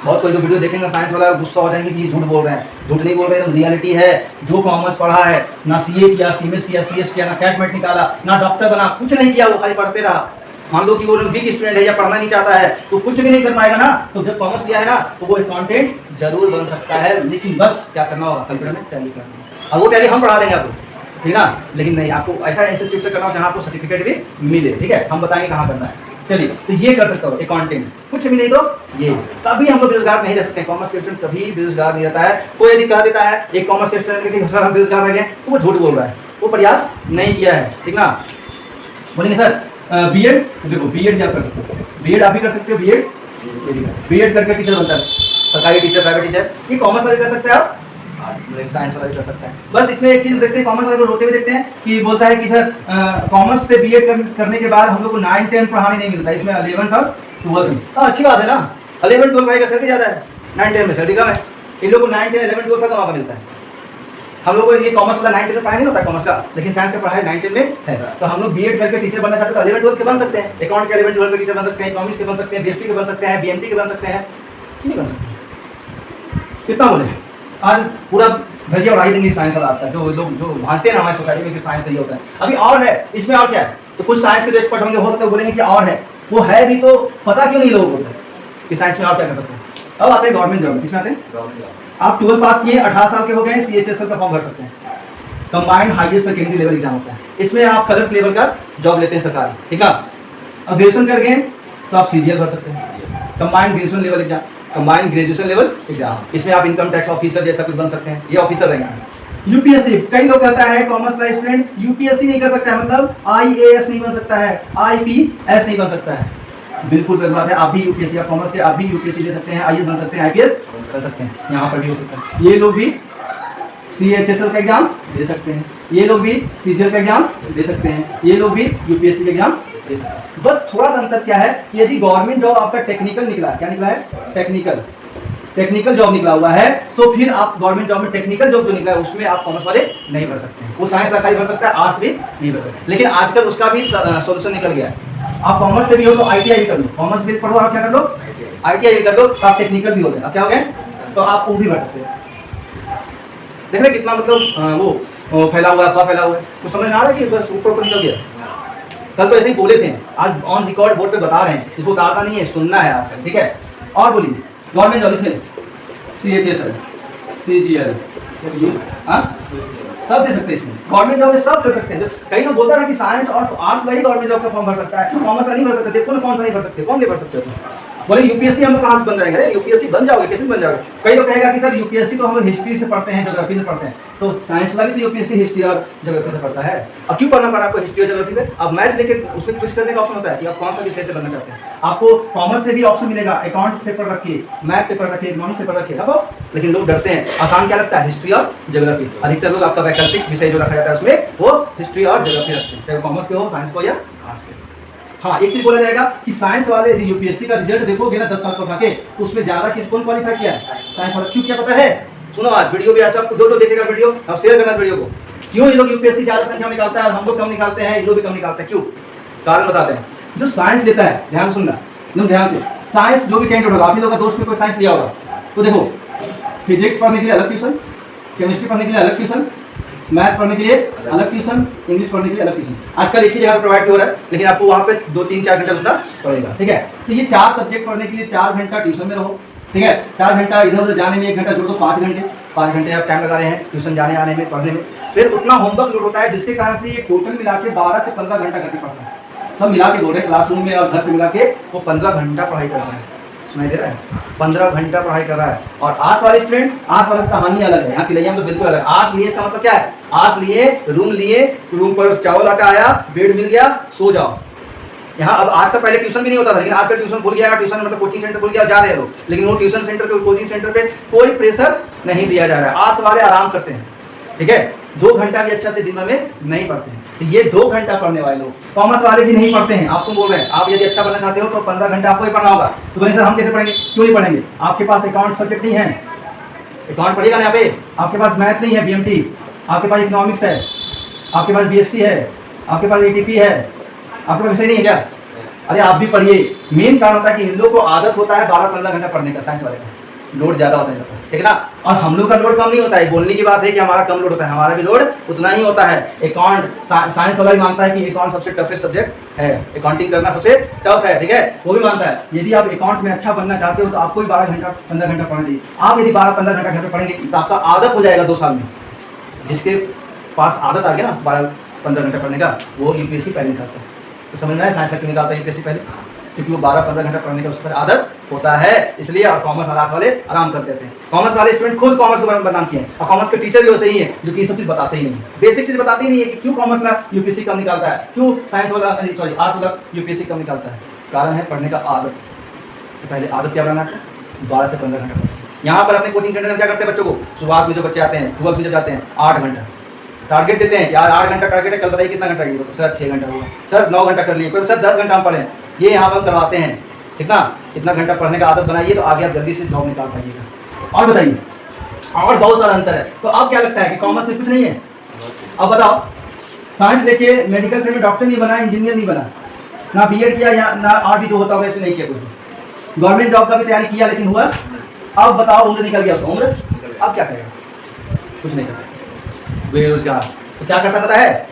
बहुत कोई जो वीडियो देखेंगे साइंस वाला गुस्सा हो जाएंगे कि झूठ बोल रहे हैं। झूठ नहीं बोल रहे हैं, रियलिटी है। जो कॉमर्स पढ़ा है, ना CA किया, CMS किया, CS किया, ना कैट मैट निकाला, ना डॉक्टर बना, कुछ नहीं किया, वो खाली पढ़ते रहा। मान लो कि वो वीक स्टूडेंट है या पढ़ना नहीं चाहता है, तो कुछ भी नहीं कर पाएगा ना। तो जब कॉमर्स लिया है ना, तो वो अकाउंटेंट जरूर बन सकता है, लेकिन बस क्या करना होगा? कंप्यूटर में टैली करना है। अब वो टैली हम पढ़ा देंगे आपको, ठीक है ना, लेकिन नहीं, आपको ऐसा इंस्टीट्यूट से करना हो जहाँ आपको सर्टिफिकेट भी मिले, ठीक है। हम बताएंगे कहाँ करना है। चलिए, तो ये कर सकते हो अकाउंटिंग, कुछ भी नहीं तो ये। कभी हम लोग बेरोजगार नहीं रह सकते, कॉमर्स के स्टूडेंट कभी बेरोजगार नहीं रहता है। कोई यदि कह देता है एक कॉमर्स के स्टूडेंट के सर हम बेरोजगार रह गए, तो वो झूठ बोल रहा है, वो प्रयास नहीं किया है, ठीक ना। बोलेंगे सर B.Ed, देखो B.Ed क्या कर सकते हो, B.Ed आप भी कर सकते हो। B.Ed करके टीचर बनता है, सरकारी टीचर, प्राइवेट टीचर, ये कॉमर्स वाले कर सकते हैं आप, साइंस वाला भी कर सकता है। बस इसमें एक चीज़ देखते हैं, कॉमर्स वाले को रोते हुए देखते हैं कि बोलता है कि सर कॉमर्स से B.Ed करने के बाद हम लोग को 9-10 पढ़ाने नहीं मिलता, इसमें 11th और 12th में। तो अच्छी बात है ना, 11-12 भाई का सैलरी ज़्यादा है, 9-10 में सैलरी कम है। इन लोग को 9-10, 11-12 का मौका मिलता है। हम लोग को ये कॉमर्स वाला 9-10 में पढ़ाई नहीं होता है कॉमर्स का, लेकिन साइंस का पढ़ाई 9-10 में है। तो हम लोग B.Ed करके टीचर बनना चाहते हैं तो 11-12 के बन सकते हैं, अकाउंट के 11-12 के टीचर बन सकते हैं, इकोनॉमिक्स के बन सकते हैं, BST के बन सकते हैं, BMT के बन सकते हैं, नहीं बन सकते। कितना बोले आज पूरा भैया उड़ाई देंगे साइंस वाला। आज जो लोग जो भांजते हैं ना हमारी सोसाइटी में कि साइंस सही होता है, अभी और है इसमें, और क्या है? तो कुछ साइंस के जो एक्सपर्ट होंगे हो सकते हैं बोलेंगे कि और है, वो है भी तो पता क्यों नहीं लोगों को कि साइंस में और क्या कर सकते हैं। अब आते हैं गवर्नमेंट जॉब, किसमें आते हैं? आप 12 पास किए, 18 साल के हो गए, CHSL का फॉर्म भर सकते हैं। Combined highest secondary level exam होता है, इसमें आप कलर लेवल का जॉब लेते हैं सरकारी, ठीक है। अब ग्रेजुएशन कर गए तो आप CGL भर सकते हैं, combined graduation level exam, combined graduation level exam. इसमें आप इनकम टैक्स ऑफिसर जैसा कुछ बन सकते हैं, ये ऑफिसर रहेंगे। UPSC, कई लोग कहता है कॉमर्स का स्टूडेंट UPSC नहीं कर सकता है, मतलब IAS नहीं बन सकता है, IPS नहीं बन सकता है। बिल्कुल गलत बात है। आप भी UPSC, आप कॉमर्स के, आप भी UPSC दे सकते हैं, IAS बन सकते हैं, IPS कर सकते हैं, यहाँ पर भी हो सकता है। ये लोग भी CHSL का एग्जाम दे सकते हैं, ये लोग भी CGL का एग्जाम दे सकते हैं, ये लोग भी UPSC का एग्जाम दे सकते हैं। बस थोड़ा सा अंतर क्या है, यदि गवर्नमेंट जॉब आपका टेक्निकल निकला है, क्या निकला है, टेक्निकल जॉब निकला हुआ है, तो फिर आप गवर्नमेंट जॉब में टेक्निकल जॉब जो निकला है उसमें आप कॉमर्स वाले नहीं भर सकते हैं। वो साइंस रखा ही भर सकता है, आर्ट्स भी नहीं भर सकते। लेकिन आजकल उसका भी सोल्यूशन निकल गया है। आप कॉमर्स से भी हो तो ITI कर लो, कॉमर्स भी पढ़ो और क्या कर लो, ITI भी कर लो, तो आप टेक्निकल भी हो गए। अब क्या हो गए, तो आप वो भी भर सकते हैं। देख रहे कितना मतलब वो फैला हुआ है, फैला हुआ है, तो समझ में आ रहा है कि बस ऊपर ऊपर निकल गया। कल तो ऐसे ही बोले थे, आज ऑन रिकॉर्ड बोर्ड पे बता रहे हैं, इसको आता नहीं है, सुनना है आज, ठीक है। और बोलिए गवर्नमेंट जॉब इसमें CHSL CGL सब दे सकते हैं इसमें, गवर्नमेंट जॉब में सब कर सकते हैं। कई लोग बोलते हैं कि साइंस और आर्ट्स वही गवर्नमेंट जॉब का फॉर्म भर सकता है, कॉमर्स का नहीं भर सकते। देखो ना कौन सा नहीं भर सकते, कौन नहीं भर सकते। बोले UPSC हम लोग कहाँ से बन जाएंगे, अरे UPSC बन जाओगे, कैसे बन जाओगे। कई लोग कहेगा कि सर UPSC तो हम लोग हिस्ट्री से पढ़ते हैं, ज्योग्राफी से पढ़ते हैं, तो साइंस वाला भी तो UPSC हिस्ट्री और ज्योग्राफी से पढ़ता है। अब क्यों पढ़ना पड़ा आपको हिस्ट्री और ज्योग्राफी से, अब मैथ लेके उसमें चूज करने का ऑप्शन होता है कि आप कौन सा विषय से बनना चाहते हैं। आपको कॉमर्स में भी ऑप्शन मिलेगा, अकाउंट्स पेपर रखिए, मैथ पेपर रखिए, इकोनॉमिक्स पेपर रखिए, रखो। लेकिन लोग डरते हैं, आसान क्या लगता है, हिस्ट्री और ज्योग्राफी। अधिकतर लोग आपका वैकल्पिक विषय जो रखा जाता है उसमें वो हिस्ट्री और ज्योग्राफी रखते हैं, चाहे कॉमर्स के हो, साइंस को या आर्ट्स के। हाँ, एक चीज बोला जाएगा कि साइंस वाले UPSC का रिजल्ट देखोगे ना 10 साल को उठा के, तो उसमें ज्यादा किस कौन क्वालिफाई किया है, साइंस वाला। क्यों, क्या पता है, सुनो आज वीडियो भी अच्छा, जो देखेगा वीडियो अब शेयर करना वीडियो को। क्यों ये लोग UPSC ज्यादा संख्या में निकालता है और हम लोग कम निकालते हैं, ये लोग भी कम निकालते हैं, क्यों, कारण बताते हैं। जो साइंस लेता है, ध्यान सुनना एकदम ध्यान से, साइंस जो भी कैंडिडेट होगा, आप ही लोग का दोस्त में कोई साइंस लिया होगा, तो देखो फिजिक्स पढ़ने के लिए अलग ट्यूशन, केमिस्ट्री पढ़ने के लिए अलग ट्यूशन, मैथ पढ़ने के लिए अलग ट्यूशन, इंग्लिश पढ़ने के लिए अलग ट्यूशन। आजकल एक ही जगह प्रोवाइड हो रहा है, लेकिन आपको वहाँ पे 2-3-4 घंटा रुकना पड़ेगा, ठीक है। तो ये 4 सब्जेक्ट पढ़ने के लिए 4 घंटा ट्यूशन में रहो, ठीक है। 4 घंटा इधर उधर जाने में 1 घंटा जोड़ दो, 5 घंटे आप टाइम लगा रहे हैं ट्यूशन जाने आने में, पढ़ने में। फिर उतना होमवर्क लोड होता है जिसके कारण से ये टोटल मिला के 12 से 15 घंटा घर पे पढ़ता है, सब मिला के बोल रहे क्लासरूम में और घर पे मिला के वो 15 घंटा पढ़ाई कर रहा है, सुनाई दे रहा है, 15 घंटा पढ़ाई कर रहा है। और आर्ट्स वाले स्टूडेंट, आर्ट्स वाले कहानी अलग है, यहाँ की तो बिल्कुल अलग है। आर्ट्स लिए इसका मतलब क्या है, आर्ट्स लिए रूम पर चावल आटा आया, बेड मिल गया, सो जाओ। यहाँ अब आज तक पहले ट्यूशन भी नहीं होता था, लेकिन आजकल ट्यूशन भूल गया, ट्यूशन मतलब कोचिंग सेंटर भूल गया, जा रहे हैं लोग, लेकिन वो ट्यूशन सेंटर पे, कोचिंग सेंटर पे कोई प्रेशर नहीं दिया जा रहा है। आर्ट्स वाले आराम करते हैं, ठीक है, 2 घंटा भी अच्छा से दिन में नहीं पढ़ते हैं। तो ये 2 घंटा पढ़ने वाले लोग, कॉमर्स वाले भी नहीं पढ़ते हैं। आप तुम बोल रहे हैं आप यदि अच्छा बनना चाहते हो तो 15 घंटा आपको ही पढ़ना होगा। तो बोले सर हम कैसे पढ़ेंगे, क्यों नहीं पढ़ेंगे, आपके पास अकाउंट सब्जेक्ट नहीं है, अकाउंट पढ़िएगा ना यहाँ पे, आपके पास मैथ नहीं है BMT, आपके पास इकोनॉमिक्स है, आपके पास BST है, आपके पास ATP है, आपके पास विषय नहीं है क्या। अरे आप भी पढ़िए। मेन कारण होता है कि इन लोग को आदत होता है 12-15 घंटा पढ़ने का, साइंस वाले का लोड ज़्यादा होता है, ठीक है ना। और हम लोग का लोड कम नहीं होता है, बोलने की बात है कि हमारा कम लोड होता है, हमारा भी लोड उतना ही होता है। अकाउंट साइंस वाला भी मानता है कि अकाउंट सबसे टफेस्ट सब्जेक्ट है, अकाउंटिंग करना सबसे टफ है, ठीक है, वो भी मानता है। यदि आप अकाउंट में अच्छा बनना चाहते हो तो आपको भी 12-15 घंटा पढ़ना चाहिए। आप यदि 12-15 घंटा घर पे पढ़ेंगे तो आपका आदत हो जाएगा 2 साल में। जिसके पास आदत आ गया ना 12-15 घंटा पढ़ने का, वो UPSC पहले निकालता है। तो समझ में आया साइंस क्यों निकालता है UPSC पहले, क्योंकि वो 12-15 घंटा पढ़ने का उस पर आदत होता है, इसलिए। और कॉमर्स वाले आराम कर देते हैं। कॉमर्स वाले स्टूडेंट खुद कॉमर्स के बारे में बदनाम किए हैं, और कॉमर्स के टीचर भी वैसे ही है जो कि सब चीज़ बताते ही नहीं, बेसिक चीज़ बताते ही नहीं है कि क्यों कॉमर्स वाला UPSC कम निकालता है, क्यों साइंस वाला सॉरी आर्ट्स वाला UPSC कम निकालता है। कारण है पढ़ने का आदत। तो पहले आदत क्या बनाना है, 12 से 15 घंटा पढ़ना। यहाँ पर अपने कोचिंग सेंटर में क्या करते हैं, बच्चों को शुरुआत में जो बच्चे आते हैं 12th में जब जाते हैं 8 घंटा टारगेट देते हैं, यार 8 घंटा टारगेट है, कल बताइए कितना घंटा किया, सर 6 घंटा हुआ, सर 9 घंटा कर लिए, कोई सर 10 घंटा हम पढ़ें। ये यहाँ पर करवाते हैं, कितना इतना घंटा पढ़ने का आदत बनाइए तो आगे आप जल्दी से जॉब निकाल पाइएगा। और बताइए, और बहुत सारा अंतर है। तो अब क्या लगता है कि कॉमर्स में कुछ नहीं है। अब बताओ, साइंस लेके मेडिकल फील्ड में डॉक्टर नहीं बना, इंजीनियर नहीं बना, ना BEd किया या ना RD जो होता होगा इसमें नहीं किया कुछ, गवर्नमेंट जॉब का भी तैयारी किया लेकिन हुआ। अब बताओ उम्र निकल गया उसका, उम्र अब क्या करेगा, कुछ नहीं करेगा, बेरोजगार। तो क्या करता पता है,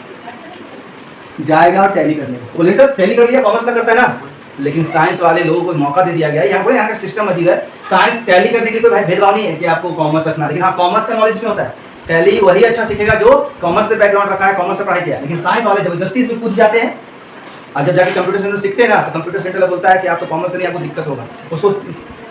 जाएगा और टैली करने। बोले सर टैली कर लिया, कॉमर्स का करता है ना, लेकिन साइंस वाले लोगों को मौका दे दिया गया है। यहाँ का सिस्टम अजीब है। साइंस टैली करने के लिए कोई भाई भेदभाव नहीं है कि आपको कॉमर्स रखना, लेकिन हाँ कॉमर्स का नॉलेज में होता है। टैली वही अच्छा सीखेगा जो कॉमर्स से बैकग्राउंड रखा है, कॉमर्स से पढ़ाई किया। लेकिन साइंस वाले जबरदस्ती इसमें कूद जाते हैं, और जब जाके कंप्यूटर सेंटर सीखते हैं ना, तो कंप्यूटर सेंटर बोलता है कि आप तो कॉमर्स से नहीं, आपको दिक्कत होगा। उसको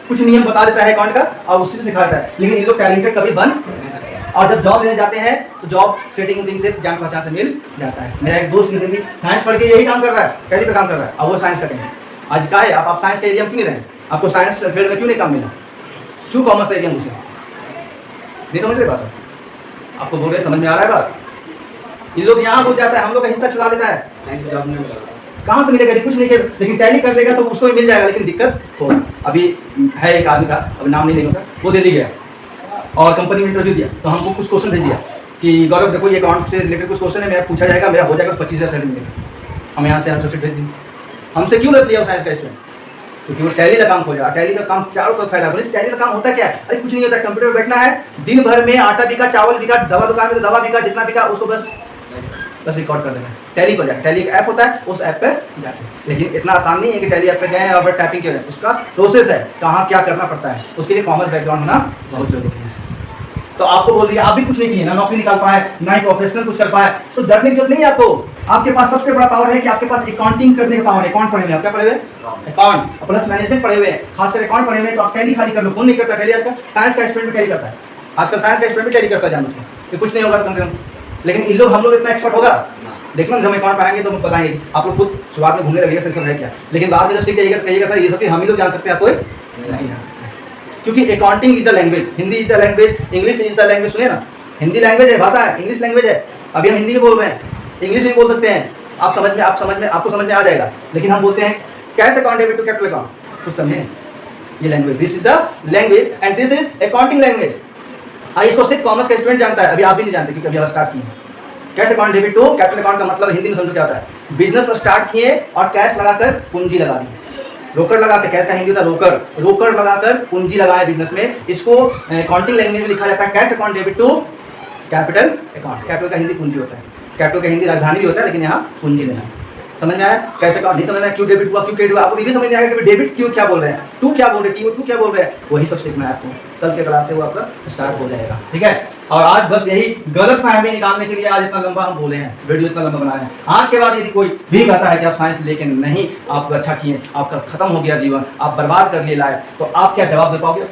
कुछ नियम बता देता है अकाउंट का और उससे सिखा देता है, लेकिन ये लोग टैलेंटेड कभी बन नहीं सकते। और जब जॉब लेने जाते हैं तो जॉब सेटिंग उटिंग से जान पहचान से मिल जाता है। मेरा एक दोस्त भी साइंस पढ़ के यही काम कर रहा है, टैली पे काम कर रहा है, और वो साइंस करेंगे। आज का है आप साइंस के एरिया में क्यों नहीं रहे, आपको साइंस फील्ड में क्यों नहीं काम मिला, क्यों कॉमर्स एरिया में घुसे, नहीं समझ रहे बात। आपको बोल रहे समझ में आ रहा है बात? ये लोग यहाँ हो जाता है, हम लोग का हिस्सा चुरा लेता है। साइंस में जॉब नहीं मिला। कहाँ से मिलेगा? कुछ नहीं कर, लेकिन टैली कर लेगा तो उसको भी मिल जाएगा, लेकिन दिक्कत होगा। अभी है एक आदमी था, अभी नाम नहीं लेंगे, वो दिल्ली गया और कंपनी में इंटरव्यू दिया, तो हमको कुछ क्वेश्चन भेज दिया कि गौरव देखो ये अकाउंट से रिलेटेड कुछ क्वेश्चन है, मेरा पूछा जाएगा, मेरा हो जाएगा तो 25,000 सैलरी मिलेगा। हम यहाँ से आंसर शीट भेज दी। हमसे क्यों रख लिया साइंस का स्टूडेंट? क्योंकि वो टैली का काम खोजा। टैली का काम चारों तरफ फैला। बोले टैली का काम होता क्या है? अरे कुछ नहीं होता, कंप्यूटर बैठना है, दिन भर में आटा बिका, चावल बिका, दवा दुकान में दवा बिका, जितना बिका उसको बस रिकॉर्ड कर देना है। टैली पर जाए, टैली का ऐप होता है, उस ऐप पर जाए। लेकिन इतना आसान नहीं है कि टैली ऐप पे गए और टाइपिंग के, उसका प्रोसेस है, कहाँ क्या करना पड़ता है, उसके लिए कॉमर्स बैकग्राउंड होना बहुत जरूरी है। तो आपको बोल दिया, आप भी कुछ नहीं किए, ना नौकरी निकाल पाए, ना ही प्रोफेशनल कुछ कर पाए, तो डरने की जरूरत नहीं है आपको। आपके पास सबसे बड़ा पावर है कि आपके पास अकाउंटिंग करने का पावर है। अकाउंट पढ़े हुए हैं, क्या पढ़े हुए? अकाउंट प्लस मैनेजमेंट पढ़े हुए हैं, खासकर अकाउंट पढ़े हुए हैं, तो आप टैली खाली कर लो। कौन नहीं करता टैली? आजकल साइंस का स्टूडेंट भी टैली करता है, आजकल साइंस का स्टूडेंट भी टैली करता है, जान उसको कि कुछ नहीं होगा कम से कम। लेकिन इन लोग, हम लोग इतना एक्सपर्ट होगा? देखना जब अकाउंट पढ़ाएंगे तो बताएंगे, आप लोग खुद शुरुआत में घूमने लगेगा सेक्शन है क्या, लेकिन बाद में जब सीख जाइएगा तो कहिएगा सर ये सब हम ही लोग जान सकते हैं, कोई नहीं जान। क्योंकि accounting is the language, Hindi is the language, English is the language. सुनिए ना, हिंदी लैंग्वेज है, भाषा है, इंग्लिश लैंग्वेज है। अभी हम हिंदी में बोल रहे हैं, इंग्लिश में बोल सकते हैं, आप समझ में आपको समझ में आ जाएगा। लेकिन हम बोलते हैं cash account debit to capital account, कुछ समझे? ये language, this is the language and this is accounting language. इसको सिर्फ कॉमर्स का स्टूडेंट जानता है, अभी आप भी नहीं जानते क्योंकि अभी आप स्टार्ट किए हैं। Cash account debit to capital account का मतलब हिंदी में समझो क्या होता है? बिजनेस स्टार्ट किए और कैश लगाकर पूंजी लगा दी, रोकड़ लगा के, कैश का हिंदी होता है रोकड़, रोकड़ लगाकर पूंजी लगाए बिजनेस में। इसको अकाउंटिंग लैंग्वेज में लिखा जाता है cash account debit to capital account. Capital का हिंदी पूंजी होता है, कैपिटल का हिंदी राजधानी भी होता है, लेकिन यहाँ पूंजी लेना है। समझ में आया? कैसे अकाउंट नहीं समझ में आया? क्यों डेबिट हुआ, क्यों क्रेडिट हुआ, आपको ये भी समझ में आएगा कि डेबिट क्यों क्या बोल रहे हैं, टू क्या बोल रहे हैं, टू क्या बोल रहे हैं, वही सब सीखना है आपको। कल के क्लास से वो आपका स्टार्ट हो जाएगा, ठीक है? और आज बस यही गलत फहमी निकालने के लिए आज इतना लंबा हम बोले हैं, वीडियो इतना लंबा बनाए हैं। आज के बाद यदि कोई भी कहता है कि आप साइंस लेके नहीं, आप अच्छा किए, आपका खत्म हो गया जीवन, आप बर्बाद कर लिए लाए, तो आप क्या जवाब दे पाओगे?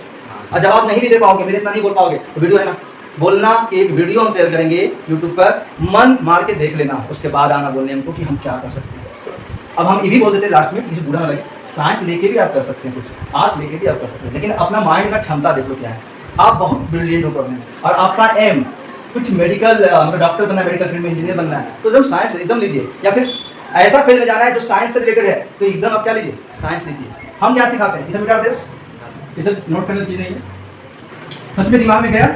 और जवाब नहीं भी दे पाओगे, मेरे इतना नहीं बोल पाओगे, तो वीडियो है ना, बोलना कि एक वीडियो हम शेयर करेंगे यूट्यूब पर, मन मार के देख लेना, उसके बाद आना बोलने हमको कि हम क्या कर सकते हैं। अब हम ये भी बोल देते हैं लास्ट में, किसी बुरा ना लगे, साइंस लेके भी आप कर सकते हैं, कुछ आर्ट्स लेके भी आप कर सकते हैं, लेकिन अपना माइंड का क्षमता देख लो क्या है। आप बहुत ब्रिलियंट हो पढ़ने में और आपका एम कुछ मेडिकल, डॉक्टर बनना है, मेडिकल फील्ड में इंजीनियर बनना है, तो जब साइंस एकदम लीजिए, या फिर ऐसा फील्ड में जाना है जो साइंस से रिलेटेड है, तो एकदम आप क्या लीजिए, साइंस लीजिए। हम क्या सिखाते हैं, इसे मिटा दे, इसे नोट करने की चीज़ नहीं है। सच में दिमाग में गया,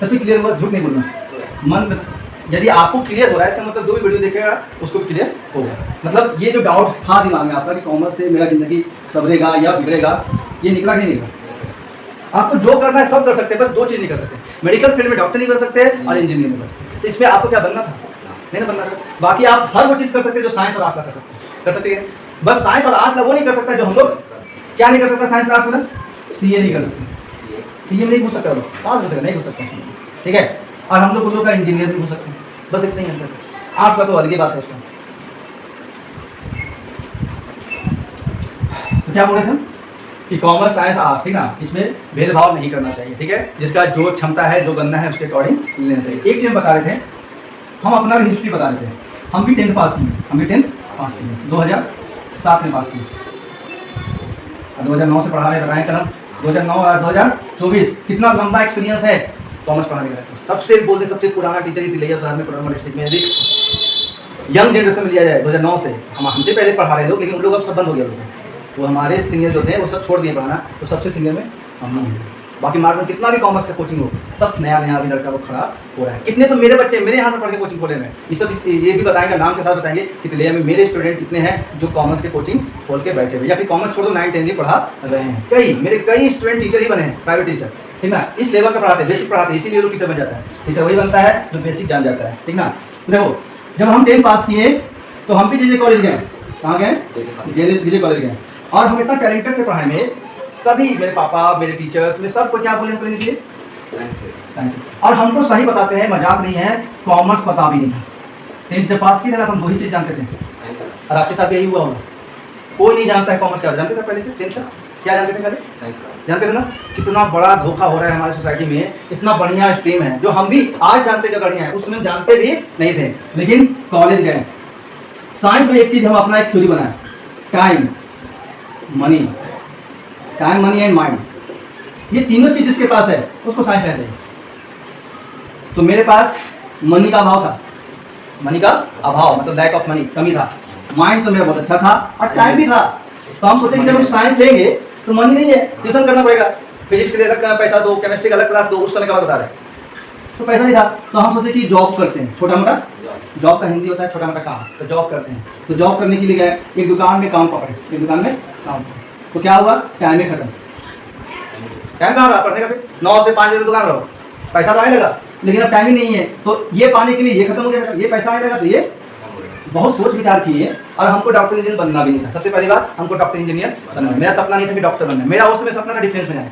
सच में क्लियर हुआ, झूठ नहीं बोलना। मन यदि आपको क्लियर हो रहा है, इसका मतलब जो भी वीडियो देखेगा उसको भी क्लियर होगा। मतलब ये जो डाउट था दिमाग में आपका कि कॉमर्स से मेरा जिंदगी सवरेगा या बिगड़ेगा, ये निकला नहीं निकला। आपको जो करना है सब कर सकते हैं, बस दो चीज़ नहीं कर सकते, मेडिकल फील्ड में डॉक्टर नहीं बन सकते और इंजीनियर नहीं बन सकते। तो इसमें आपको क्या बनना था? नहीं ना बनना था। बाकी आप हर वो चीज़ कर सकते हैं जो साइंस और आर्ट्स कर सकते हैं, कर सकते हैं। बस साइंस और आर्ट्स वो नहीं कर सकता जो हम लोग क्या नहीं कर सकता, साइंस और आर्ट्स में CA नहीं कर सकते, CA में नहीं घुस सकता, लोग पास हो सकता नहीं घुस सकता, ठीक है? और हम लोग का इंजीनियर भी हो सकते हैं, बस इतना ही अंतर है। आर्ट्स का तो अलग ही बात है उसका। तो क्या बोल रहे थे हम कि कॉमर्स साइंस आर्ट्स, ठीक ना, इसमें भेदभाव नहीं करना चाहिए, ठीक है? जिसका जो क्षमता है, जो बनना है, उसके अकॉर्डिंग लेना चाहिए। एक चीज़ बता रहे थे हम, अपना भी हिस्ट्री बता रहे थे। हम भी 10th पास किए, हम भी 10th पास किए, 2007 में पास किए, 2009 से पढ़ा रहे, बताएं कल हम 2009 और 2024, कितना लंबा एक्सपीरियंस है कॉमर्स पढ़ाने का। सबसे बोलते सबसे पुराना टीचर ही तिलैया शहर में प्रोग्राम डिस्ट्रिक्ट में, यदि यंग जनरेशन में लिया जाए 2009 से, हम हमसे पहले पढ़ा रहे लोग, लेकिन उन लोग अब सब बंद हो गया लोग, वो हमारे सीनियर जो थे वो सब छोड़ दिए पढ़ाना, तो सबसे सीनियर में हम नहीं हैं। बाकी मार्केट में कितना भी कॉमर्स का कोचिंग हो, सब नया नया अभी लड़का वो खड़ा हो रहा है। कितने तो मेरे बच्चे मेरे यहाँ से पढ़ के कोचिंग खोले हैं, ये सब ये भी बताएंगे, नाम के साथ बताएंगे कि तिलैया में मेरे स्टूडेंट कितने हैं जो कॉमर्स के कोचिंग खोल के बैठे हुए, या फिर कॉमर्स छोड़ दो 9th 10th भी पढ़ा रहे हैं। कई स्टूडेंट टीचर ही बने हैं, प्राइवेट टीचर, ठीक ना, इस लेवल का पढ़ाते हैं, बेसिक पढ़ाते हैं, इसीलिए लोग टीचर बन जाता है। टीचर वही बनता है जो बेसिक जान जाता है, ठीक ना। देखो जब हम 10th पास किए तो हम भी JJ कॉलेज गए, कहाँ गए, JJ कॉलेज गए, और हम इतना टैलेंटेड थे पढ़ाई में, सभी मेरे पापा, मेरे टीचर्स, मेरे सबको क्या बोले, हमको लीजिए साइंस। और हमको सही बताते हैं, मजाक नहीं है, कॉमर्स पता भी नहीं है। 10th जब पास किए थे ना, हम 2 ही चीज़ जानते थे, और आपके साथ यही हुआ होगा। कोई नहीं जानता है कॉमर्स क्या, जानते थे पहले से 10th तक क्या जानते थे पहले, साइंस जानते थे ना। कितना बड़ा धोखा हो रहा है हमारी सोसाइटी में, इतना बढ़िया स्ट्रीम है जो हम भी आज जानते हैं बढ़िया है, उस समय जानते भी नहीं थे, लेकिन कॉलेज गए। साइंस में एक चीज़ हम अपना एक थ्योरी बनाए, time money, time money and mind, ये तीनों चीज़ जिसके पास है उसको साइंस लेना चाहिए। तो मेरे पास मनी का अभाव था, मनी का अभाव मतलब लैक ऑफ मनी, कमी था। माइंड तो मेरा बहुत अच्छा था और टाइम भी था, तो हम सोचे कि जब हम साइंस लेंगे तो मनी नहीं है, ट्यूशन करना पड़ेगा, फिजिक्स के लिए अलग पैसा दो, केमिस्ट्री का अलग क्लास दो, उस समय का बता रहे, तो पैसा नहीं था। तो हम सोचे कि जॉब करते हैं, छोटा मोटा, जॉब का हिंदी होता है छोटा मोटा काम, तो जॉब करते हैं। तो जॉब करने के लिए गए, एक दुकान में काम पकड़े, एक दुकान में काम पकड़े, तो क्या हुआ, टाइम ही खत्म। टाइम कहाँ रहा पढ़ने का, फिर 9 से 5 बजे दुकान रहो, पैसा तो आने लगा, लेकिन अब टाइम ही नहीं है, तो ये पाने के लिए ये खत्म हो गया, ये पैसा आने लगा, तो ये बहुत सोच विचार किए। और हमको डॉक्टर इंजीनियर बनना भी नहीं था, सबसे पहली बात हमको डॉक्टर इंजीनियर बनना, मेरा सपना नहीं था कि डॉक्टर बनना, मेरा उस समय सपना था डिफेंस में जाना,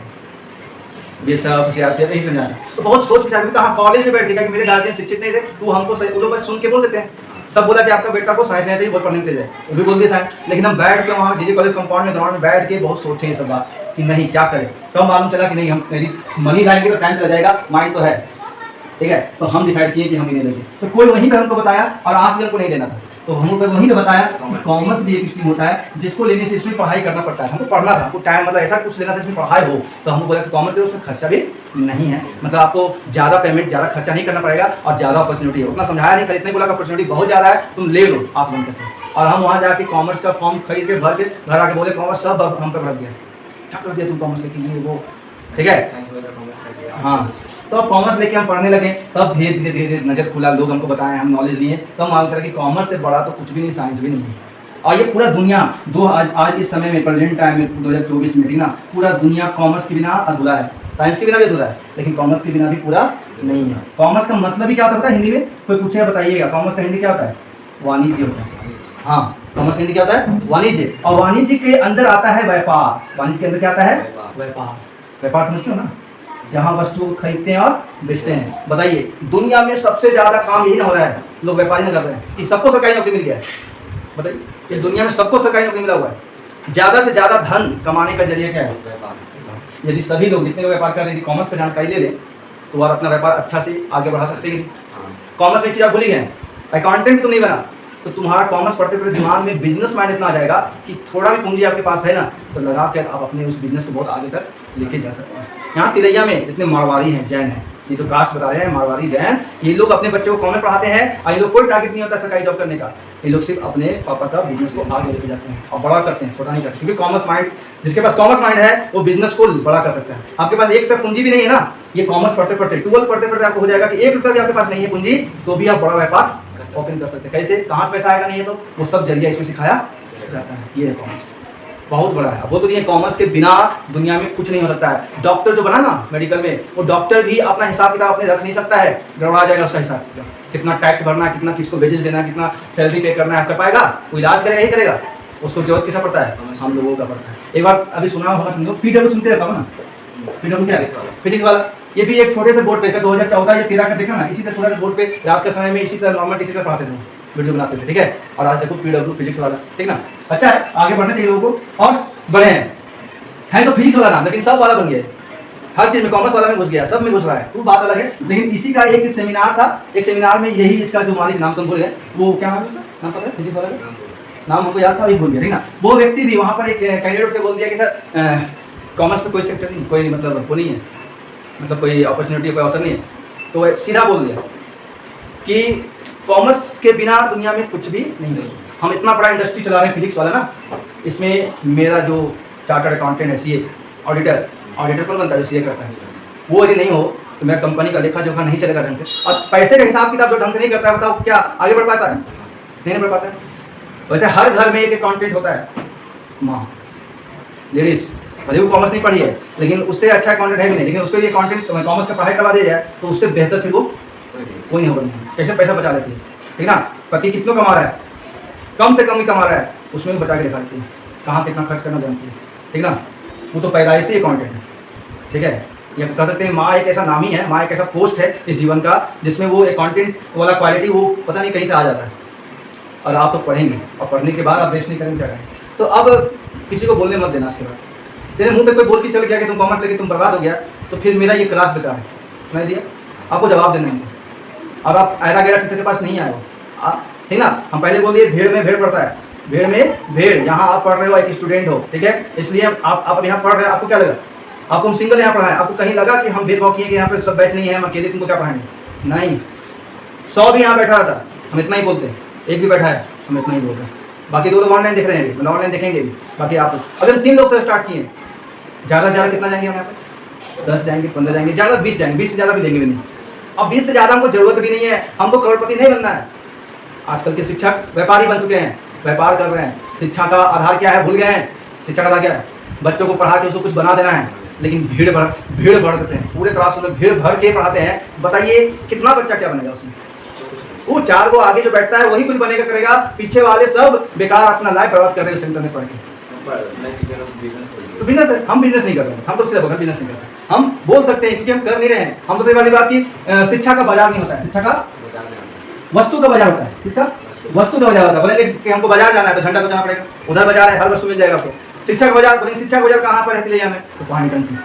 ये सब सीआरपीएफ यही समझाना। तो बहुत सोच विचार, कहाँ कॉलेज में बैठ के, मेरे गार्जियन शिक्षित नहीं थे, तो हमको सही, वो लोग बस सुन के बोल देते हैं, सब बोला कि आपका बेटा को साइंस लेना चाहिए, बहुत पढ़ने के लिए, वो भी बोल दिया साइंस। लेकिन हम बैठ के वहाँ जीजे कॉलेज कंपाउंड में ग्राउंड में बैठ के बहुत सोचे ये सब बात कि नहीं क्या करें। तो मालूम चला कि नहीं, हम मेरी मनी लाएंगे तो टाइम चला जाएगा, माइंड तो है, ठीक है। तो हम डिसाइड किए कि हम ही नहीं लेंगे। तो कोई वहीं पे हमको बताया और आज भी हमको नहीं लेना था, तो हम लोग वहीं पे बताया कि कॉमर्स भी एक स्ट्रीम होता है जिसको लेने से इसमें पढ़ाई करना पड़ता है। हमको पढ़ना था, हमको टाइम मतलब ऐसा कुछ लेना था जिसमें पढ़ाई हो, तो हमको बोला कि कॉमर्स है उसमें खर्चा भी नहीं है, मतलब आपको ज़्यादा पेमेंट, ज़्यादा खर्चा नहीं करना पड़ेगा और ज़्यादा अपॉर्चुनिटी है। उतना समझाया नहीं, खरीदने बोला कि अपॉर्चुनिटी बहुत ज़्यादा है, तुम ले लो आप बन करके। और हम वहाँ जाके कॉमर्स का फॉर्म खरीद के भर के घर आके बोले कॉमर्स सब हम पर भर दिया, क्या कर दिया तुम कॉमर्स लेके, ये वो, ठीक है। हाँ, तो अब कॉमर्स लेके हम पढ़ने लगे, तब धीरे धीरे धीरे नज़र खुला, लोग हमको बताएं, हम नॉलेज लिए, तब मालूम चला कि कॉमर्स से बड़ा तो कुछ भी नहीं, साइंस भी नहीं है। और ये पूरा दुनिया आज इस समय में, प्रेजेंट टाइम में 2024 में, ठीक ना, पूरा दुनिया कॉमर्स के बिना अधूरा है, साइंस के बिना भी अधूरा है, लेकिन कॉमर्स के बिना भी पूरा नहीं है। कॉमर्स का मतलब ही क्या होता है हिंदी में, कोई पूछे बताइएगा, कॉमर्स का हिंदी क्या होता है, वाणिज्य होता है। हाँ, कॉमर्स का हिंदी क्या होता है, वाणिज्य। और वाणिज्य के अंदर आता है व्यापार, वाणिज्य के अंदर क्या आता है, व्यापार। व्यापार समझते हो ना, जहाँ वस्तु खरीदते हैं और बेचते हैं। बताइए दुनिया में सबसे ज़्यादा काम यही ना हो रहा है, लोग व्यापारी में कर रहे हैं कि सबको सरकारी नौकरी मिल गया है। बताइए इस दुनिया में सबको सरकारी नौकरी मिला हुआ है, ज़्यादा से ज़्यादा धन कमाने का जरिए क्या है, यदि सभी लोग जितने लोग व्यापार कर रहे हैं कॉमर्स का जानकारी ले लें तो वह अपना व्यापार अच्छा से आगे बढ़ा सकते हैं। कॉमर्स में चीज़ आप भूल ही गए, अकाउंटेंट तो नहीं बना, तो तुम्हारा कॉमर्स पढ़ते पढ़ते दिमाग में बिजनेस माइंड इतना आ जाएगा कि थोड़ा भी पूंजी आपके पास है ना, तो लगा के आप अपने उस बिजनेस को बहुत आगे तक लेके जा सकते हैं। यहाँ तिलैया में इतने मारवाड़ी हैं, जैन हैं, ये तो कास्ट बता रहे हैं, मारवाड़ी जैन, ये लोग अपने बच्चों को कॉमर्स पढ़ाते हैं और ये लोग कोई टारगेट नहीं होता सरकारी जॉब करने का, ये लोग सिर्फ अपने पापा का बिजनेस को आगे लेके जाते हैं और बड़ा करते हैं, छोटा नहीं करते। क्योंकि कॉमर्स माइंड, जिसके पास कॉमर्स माइंड है वो बिजनेस को बड़ा कर सकता है। आपके पास एक रुपया पूंजी भी नहीं है ना, ये कॉमर्स पढ़ते पढ़ते 12 पढ़ते पढ़ते आपको हो जाएगा कि 1 रुपया भी आपके पास नहीं है पूंजी, तो भी आप बड़ा व्यापार ओपन कर सकते हैं। कैसे, कहाँ पैसा आएगा नहीं है, तो वो सब जरिया इसमें सिखाया जाता है। ये है कॉमर्स, बहुत बड़ा है। वो तो ये कॉमर्स के बिना दुनिया में कुछ नहीं हो सकता है। डॉक्टर जो बना ना मेडिकल में, वो डॉक्टर भी अपना हिसाब किताब अपने रख नहीं सकता है, गड़बड़ा जाएगा उसका हिसाब किताब, कितना टैक्स भरना है, कितना किसको वेजेस देना है, कितना सैलरी पे करना है, कर पाएगा? वो इलाज करेगा ही करेगा, उसको जरूरत किसा पड़ता है, हम लोगों का पड़ता है। एक बार अभी सुना होगा तुम लोग, पीडब्ल्यू सुनते रहता हो ना, पीडब्ल्यू क्या है, फिजिक्स वाला, ये भी एक छोटे से बोर्ड पे 2014 या 13 का देखा ना, इसी तरह छोटे से बोर्ड पे रात के समय में इसी तरह नॉर्मल इसी तरह पढ़ाते थे, वीडियो बनाते थे, ठीक है। और आज देखो पीडब्ल्यू फिजिक्स वाला, ठीक ना, अच्छा है, आगे बढ़ना चाहिए लोगों को और बढ़े हैं। है तो फिजिक्स वाला नाम, लेकिन सब वाला बन गया, हर चीज़ में कॉमर्स वाला में घुस गया, सब में घुस रहा है, वो बात अलग है। लेकिन इसी का एक सेमिनार था, एक सेमिनार में यही इसका जो मालिक, नाम तुम भूल गए, वो क्या नाम पता है, फिजिक्स वाला नाम हमको याद था, वही भूल गया, ठीक ना। वो व्यक्ति भी वहाँ पर एक कैंडिडेट को बोल दिया कि सर कॉमर्स में कोई सेक्टर नहीं, कोई मतलब वो नहीं है, मतलब कोई अपॉर्चुनिटी, कोई अवसर नहीं है। तो सीधा बोल दिया कि कॉमर्स के बिना दुनिया में कुछ भी नहीं है। हम इतना बड़ा इंडस्ट्री चला रहे हैं फिजिक्स वाला ना, इसमें मेरा जो चार्टर्ड अकाउंटेंट है, सीए ऑडिटर कौन बनता है, जो सीए करता है, वो यदि नहीं हो तो मेरा कंपनी का लेखा जोखा नहीं चलेगा ढंग से। और पैसे का हिसाब किताब जो ढंग से नहीं करता है, बताओ क्या आगे बढ़ पाता है, नहीं बढ़ पाता है। वैसे हर घर में एक अकाउंटेंट होता है, माँ लेडीज़, भले वो कॉमर्स नहीं पढ़ी है लेकिन उससे अच्छा अकाउंटेंट है भी नहीं, लेकिन उसको ये अकाउंटेंट कॉमर्स का पढ़ाई करवा दिया जाए तो उससे बेहतर फिर वो कोई नहीं होगा। कैसे पैसा बचा लेती है, ठीक ना। पति कितना कमा रहा है, कम से कम ही कमा रहा है, उसमें भी बचा के दिखा देती है, कहाँ कितना खर्च करना जानती है, ठीक ना। वो तो पैदाइश से अकाउंटेंट है, ठीक है। ये कह सकते हैं माँ एक ऐसा नाम ही है, माँ एक ऐसा पोस्ट है इस जीवन का जिसमें वो अकाउंटेंट वाला क्वालिटी वो पता नहीं कहीं से आ जाता है। और आप तो पढ़ेंगे और पढ़ने के बाद आप वेस्ट नहीं करेंगे, क्या करें। तो अब किसी को बोलने मत देना, इसके बाद तेरे मुंह पे कोई बोल के चल गया कि तुम कॉमर्स लेके तुम बर्बाद हो गया, तो फिर मेरा ये क्लास बेकार है, सुनाई दिया, आपको जवाब देना है। और आप ऐरा गैरा टीचर के पास नहीं आए हो, ठीक ना। हम पहले बोल दिए भेड़ में भेड़ पड़ता है, भेड़ में भेड़, यहाँ आप पढ़ रहे हो, एक स्टूडेंट हो, ठीक है, इसलिए आप यहाँ पढ़ रहे हैं। आपको क्या लगा, आपको हम सिंगल यहाँ पढ़ाएं, आपको कहीं लगा कि हम भेदभाव किए कि यहाँ पे सब बैच नहीं है, हम अकेले तुमको क्या पढ़ाएंगे, नहीं, 100 भी यहाँ बैठा था, हम इतना ही बोलते हैं। एक भी बैठा है, हम इतना ही बोल रहे हैं। बाकी दो लोग ऑनलाइन देख रहे हैं, मतलब ऑनलाइन देखेंगे भी। बाकी आप अगर 3 लोग से स्टार्ट किए, ज़्यादा से ज़्यादा कितना जाएंगे हम यहाँ पे? 10 जाएंगे, 15 जाएंगे, ज़्यादा 20 जाएंगे। 20 से ज़्यादा भी देंगे भी नहीं। अब 20 से ज़्यादा हमको ज़रूरत भी नहीं है, हमको करोड़पति नहीं बनना है। आजकल के शिक्षक व्यापारी बन चुके हैं, व्यापार कर रहे हैं। शिक्षा का आधार क्या है, भूल गए हैं। शिक्षा का आधार क्या है? बच्चों को पढ़ा के उसको कुछ बना देना है। लेकिन भीड़ भर देते हैं, पूरे क्लास में भीड़ भर के पढ़ाते हैं। बताइए कितना बच्चा क्या बनेगा उसमें? वो 4 को आगे जो बैठता है वही कुछ बनेगा करेगा, पीछे वाले सब बेकार अपना लाइफ बर्बाद कर रहे हैं सेंटर में पढ़ के। तो बिजनेस है, हम बिजनेस नहीं कर रहे हैं, हम तो सीधा बोल बिजनेस नहीं कर रहे हैं। हम बोल सकते हैं क्योंकि हम कर नहीं रहे हैं। हम तो वाली बात की शिक्षा का बाजार नहीं होता है, शिक्षा का वस्तु का बाजार होता है। किसका? वस्तु का बाजार होता है। बोलेंगे कि हमको बाजार जाना है तो झंडा को जाना पड़ेगा, उधर बाजार है, हर वस्तु मिल जाएगा आपको। शिक्षा का बाजार बोलेंगे, शिक्षा का बाजार कहाँ पर है ले हमें? तो पानी टंकी,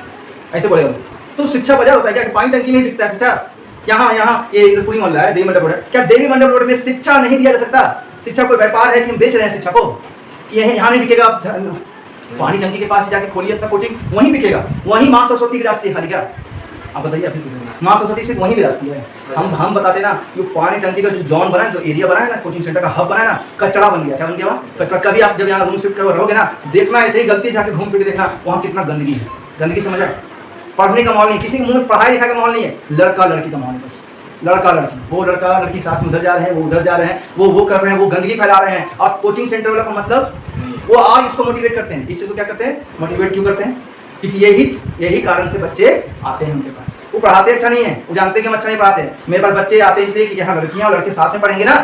ऐसे बोलेगा। तो शिक्षा बाजार होता है क्या? पानी टंकी नहीं दिखता है शिक्षा? यहाँ ये इधर पूरी मोहल्ला है, देवी मंडप रोड है, क्या देवी मंडप रोड में शिक्षा नहीं दिया जा सकता? शिक्षा कोई व्यापार है कि हम बेच रहे हैं शिक्षा को? कि यहाँ नहीं बिकेगा? पानी टंकी के पास जाके खोलिए अपना कोचिंग, वहीं बिकेगा। वहीं माँ सरस्वती की रास्ते खाली क्या? आप बताइए। माँ सरस्वती सिर्फ वहीं भी रास्ती है। हम बताते ना कि पानी टंकी का जो जोन बना है, जो एरिया बना है ना, कोचिंग सेंटर का हब बना है ना, कचरा बन गया। क्या बन गया वहाँ? कचरा। कभी आप जब यहाँ रूम शिफ्ट रहोगे ना, देखना ऐसे ही गलती से आके घूम फिर देखना वहाँ कितना गंदगी है। गंदगी समझ आए? पढ़ने का माहौल नहीं, किसी के मुँह में पढ़ाई लिखाई का माहौल नहीं है। लड़का लड़की का माहौल है बस। लड़का लड़की, वो लड़का लड़की साथ में उधर जा रहे हैं, वो उधर जा रहे हैं, वो कर रहे हैं, वो गंदगी फैला रहे हैं। और कोचिंग सेंटर वाला का मतलब वो आज इसको मोटिवेट करते हैं। इससे तो क्या करते हैं? मोटिवेट क्यों करते हैं? क्योंकि यही कारण से बच्चे आते हैं उनके पास। वो पढ़ाते अच्छा नहीं है, वो जानते हैं कि हम अच्छा नहीं पढ़ाते हैं। मेरे पास बच्चे आते हैं इसलिए कि यहाँ लड़कियाँ और लड़के साथ में पढ़ेंगे ना।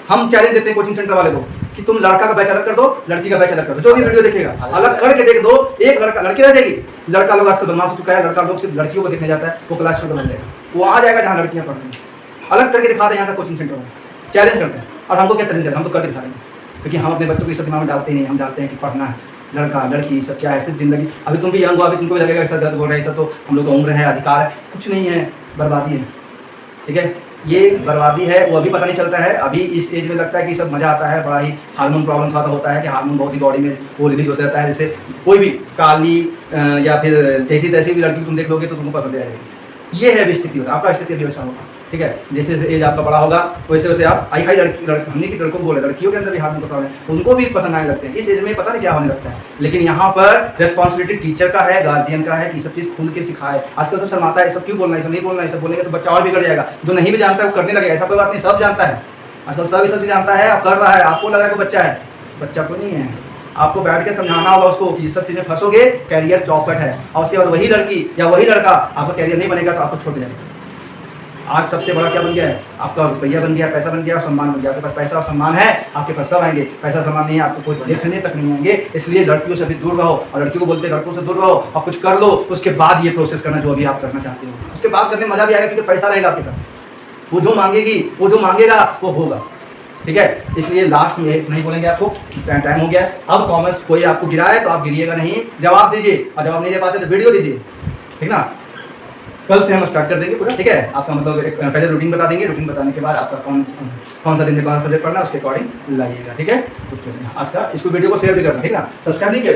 हम चैलेंज देते हैं कोचिंग सेंटर वाले को कि तुम लड़का का बैच अलग कर दो, लड़की का बैच अलग कर दो। जो भी वीडियो देखेगा अलग करके देख दो। एक लड़का लड़की रह जाएगी। लड़का लोग आजकल बदमाश हो चुका है, लड़का लोग सिर्फ लड़कियों को देखने जाता है, वो क्लास में बन जाएगा। वो आ जाएगा जहाँ लड़कियाँ पढ़ रही हैं, अलग करके दिखा दें यहाँ का कोचिंग सेंटर में। चैलेंज करते हैं। और हमको क्या चैलेंज करते हैं? हम तो करके दिखा देंगे, क्योंकि हम अपने बच्चों को इस दिमाग में डालते ही नहीं। हम डालते हैं कि पढ़ना है, लड़का लड़की सब क्या है, सिर्फ जिंदगी। अभी तुम भी यंग हो, अभी तुमको भी लगेगा सर दर्द बोल रहे हैं, सब तो हम लोग का उम्र है, अधिकार है। कुछ नहीं है, बर्बादी है। ठीक है, ये बर्बादी है। वो अभी पता नहीं चलता है। अभी इस एज में लगता है कि सब मज़ा आता है, बड़ा ही हार्मोन प्रॉब्लम थोड़ा होता है कि हार्मोन बहुत ही बॉडी में वो रिलीज होता रहता है। जैसे कोई भी काली या फिर जैसी तैसी भी लड़की तुम देख लोगे तो तुमको पसंद आएगी। ये है स्थिति होता है, आपका स्थिति अभी वैसा होगा। ठीक है, जैसे जैसे एज आपका बड़ा होगा वैसे वैसे आप आई हमने की लड़कों को बोले, लड़कियों के अंदर भी हार्मोन प्रॉब्लम है, उनको भी पसंद आने लगते हैं। इस एज में पता नहीं क्या होने लगता है। लेकिन यहाँ पर रिस्पॉन्सिबिलिटी टीचर का है, गार्जियन का है कि सब चीज़ खुल के सिखाए। आजकल सब शर्माता है, सब क्यों बोलना है, सब नहीं बोलना है। सब बोलेंगे तो बच्चा और बिगड़ जाएगा। जो नहीं भी जानता है वो करने लगेगा। ऐसा कोई बात नहीं, सब जानता है आजकल, सब चीज़ जानता है। आप कर रहा है, आपको लग रहा है कि बच्चा है, बच्चा को नहीं है। आपको बैठ के समझाना होगा उसको कि सब चीज़ें फंसोगे, कैरियर चौपट है। और उसके बाद वही लड़की या वही लड़का आपका कैरियर नहीं बनेगा तो आपको छोड़ जाएगा। आज सबसे बड़ा क्या बन गया है? आपका रुपया बन गया, पैसा बन गया, सम्मान बन गया। आपके पास पैसा और सम्मान है, आपके पास सब आएंगे। पैसा सम्मान नहीं है, आपको कोई देखने तक नहीं आएंगे। इसलिए लड़कियों से भी दूर रहो। और लड़कियों को बोलते हैं लड़कों से दूर रहो और कुछ कर लो, उसके बाद ये प्रोसेस करना जो अभी आप करना चाहते हो। उसके बाद करने में मजा भी आएगा क्योंकि पैसा रहेगा आपके पास। वो जो मांगेगी, वो जो मांगेगा वो होगा। ठीक है, इसलिए लास्ट में नहीं बोलेंगे आपको, टाइम हो गया। अब कॉमर्स कोई आपको गिराए तो आप गिरिएगा नहीं, जवाब दीजिए। और जवाब नहीं दे पाते तो वीडियो दीजिए। ठीक ना, कल से हम स्टार्ट कर देंगे पूरा। ठीक है, आपका मतलब एक पहले रूटीन बता देंगे। रूटीन बताने के बाद आपका कौन सा दिन में कौन सा सब्जेक्ट पढ़ना है उसके अकॉर्डिंग लाइएगा। ठीक है, तो चलिए आज का इसको वीडियो को शेयर भी करना। ठीक ना, सब्सक्राइब नहीं किया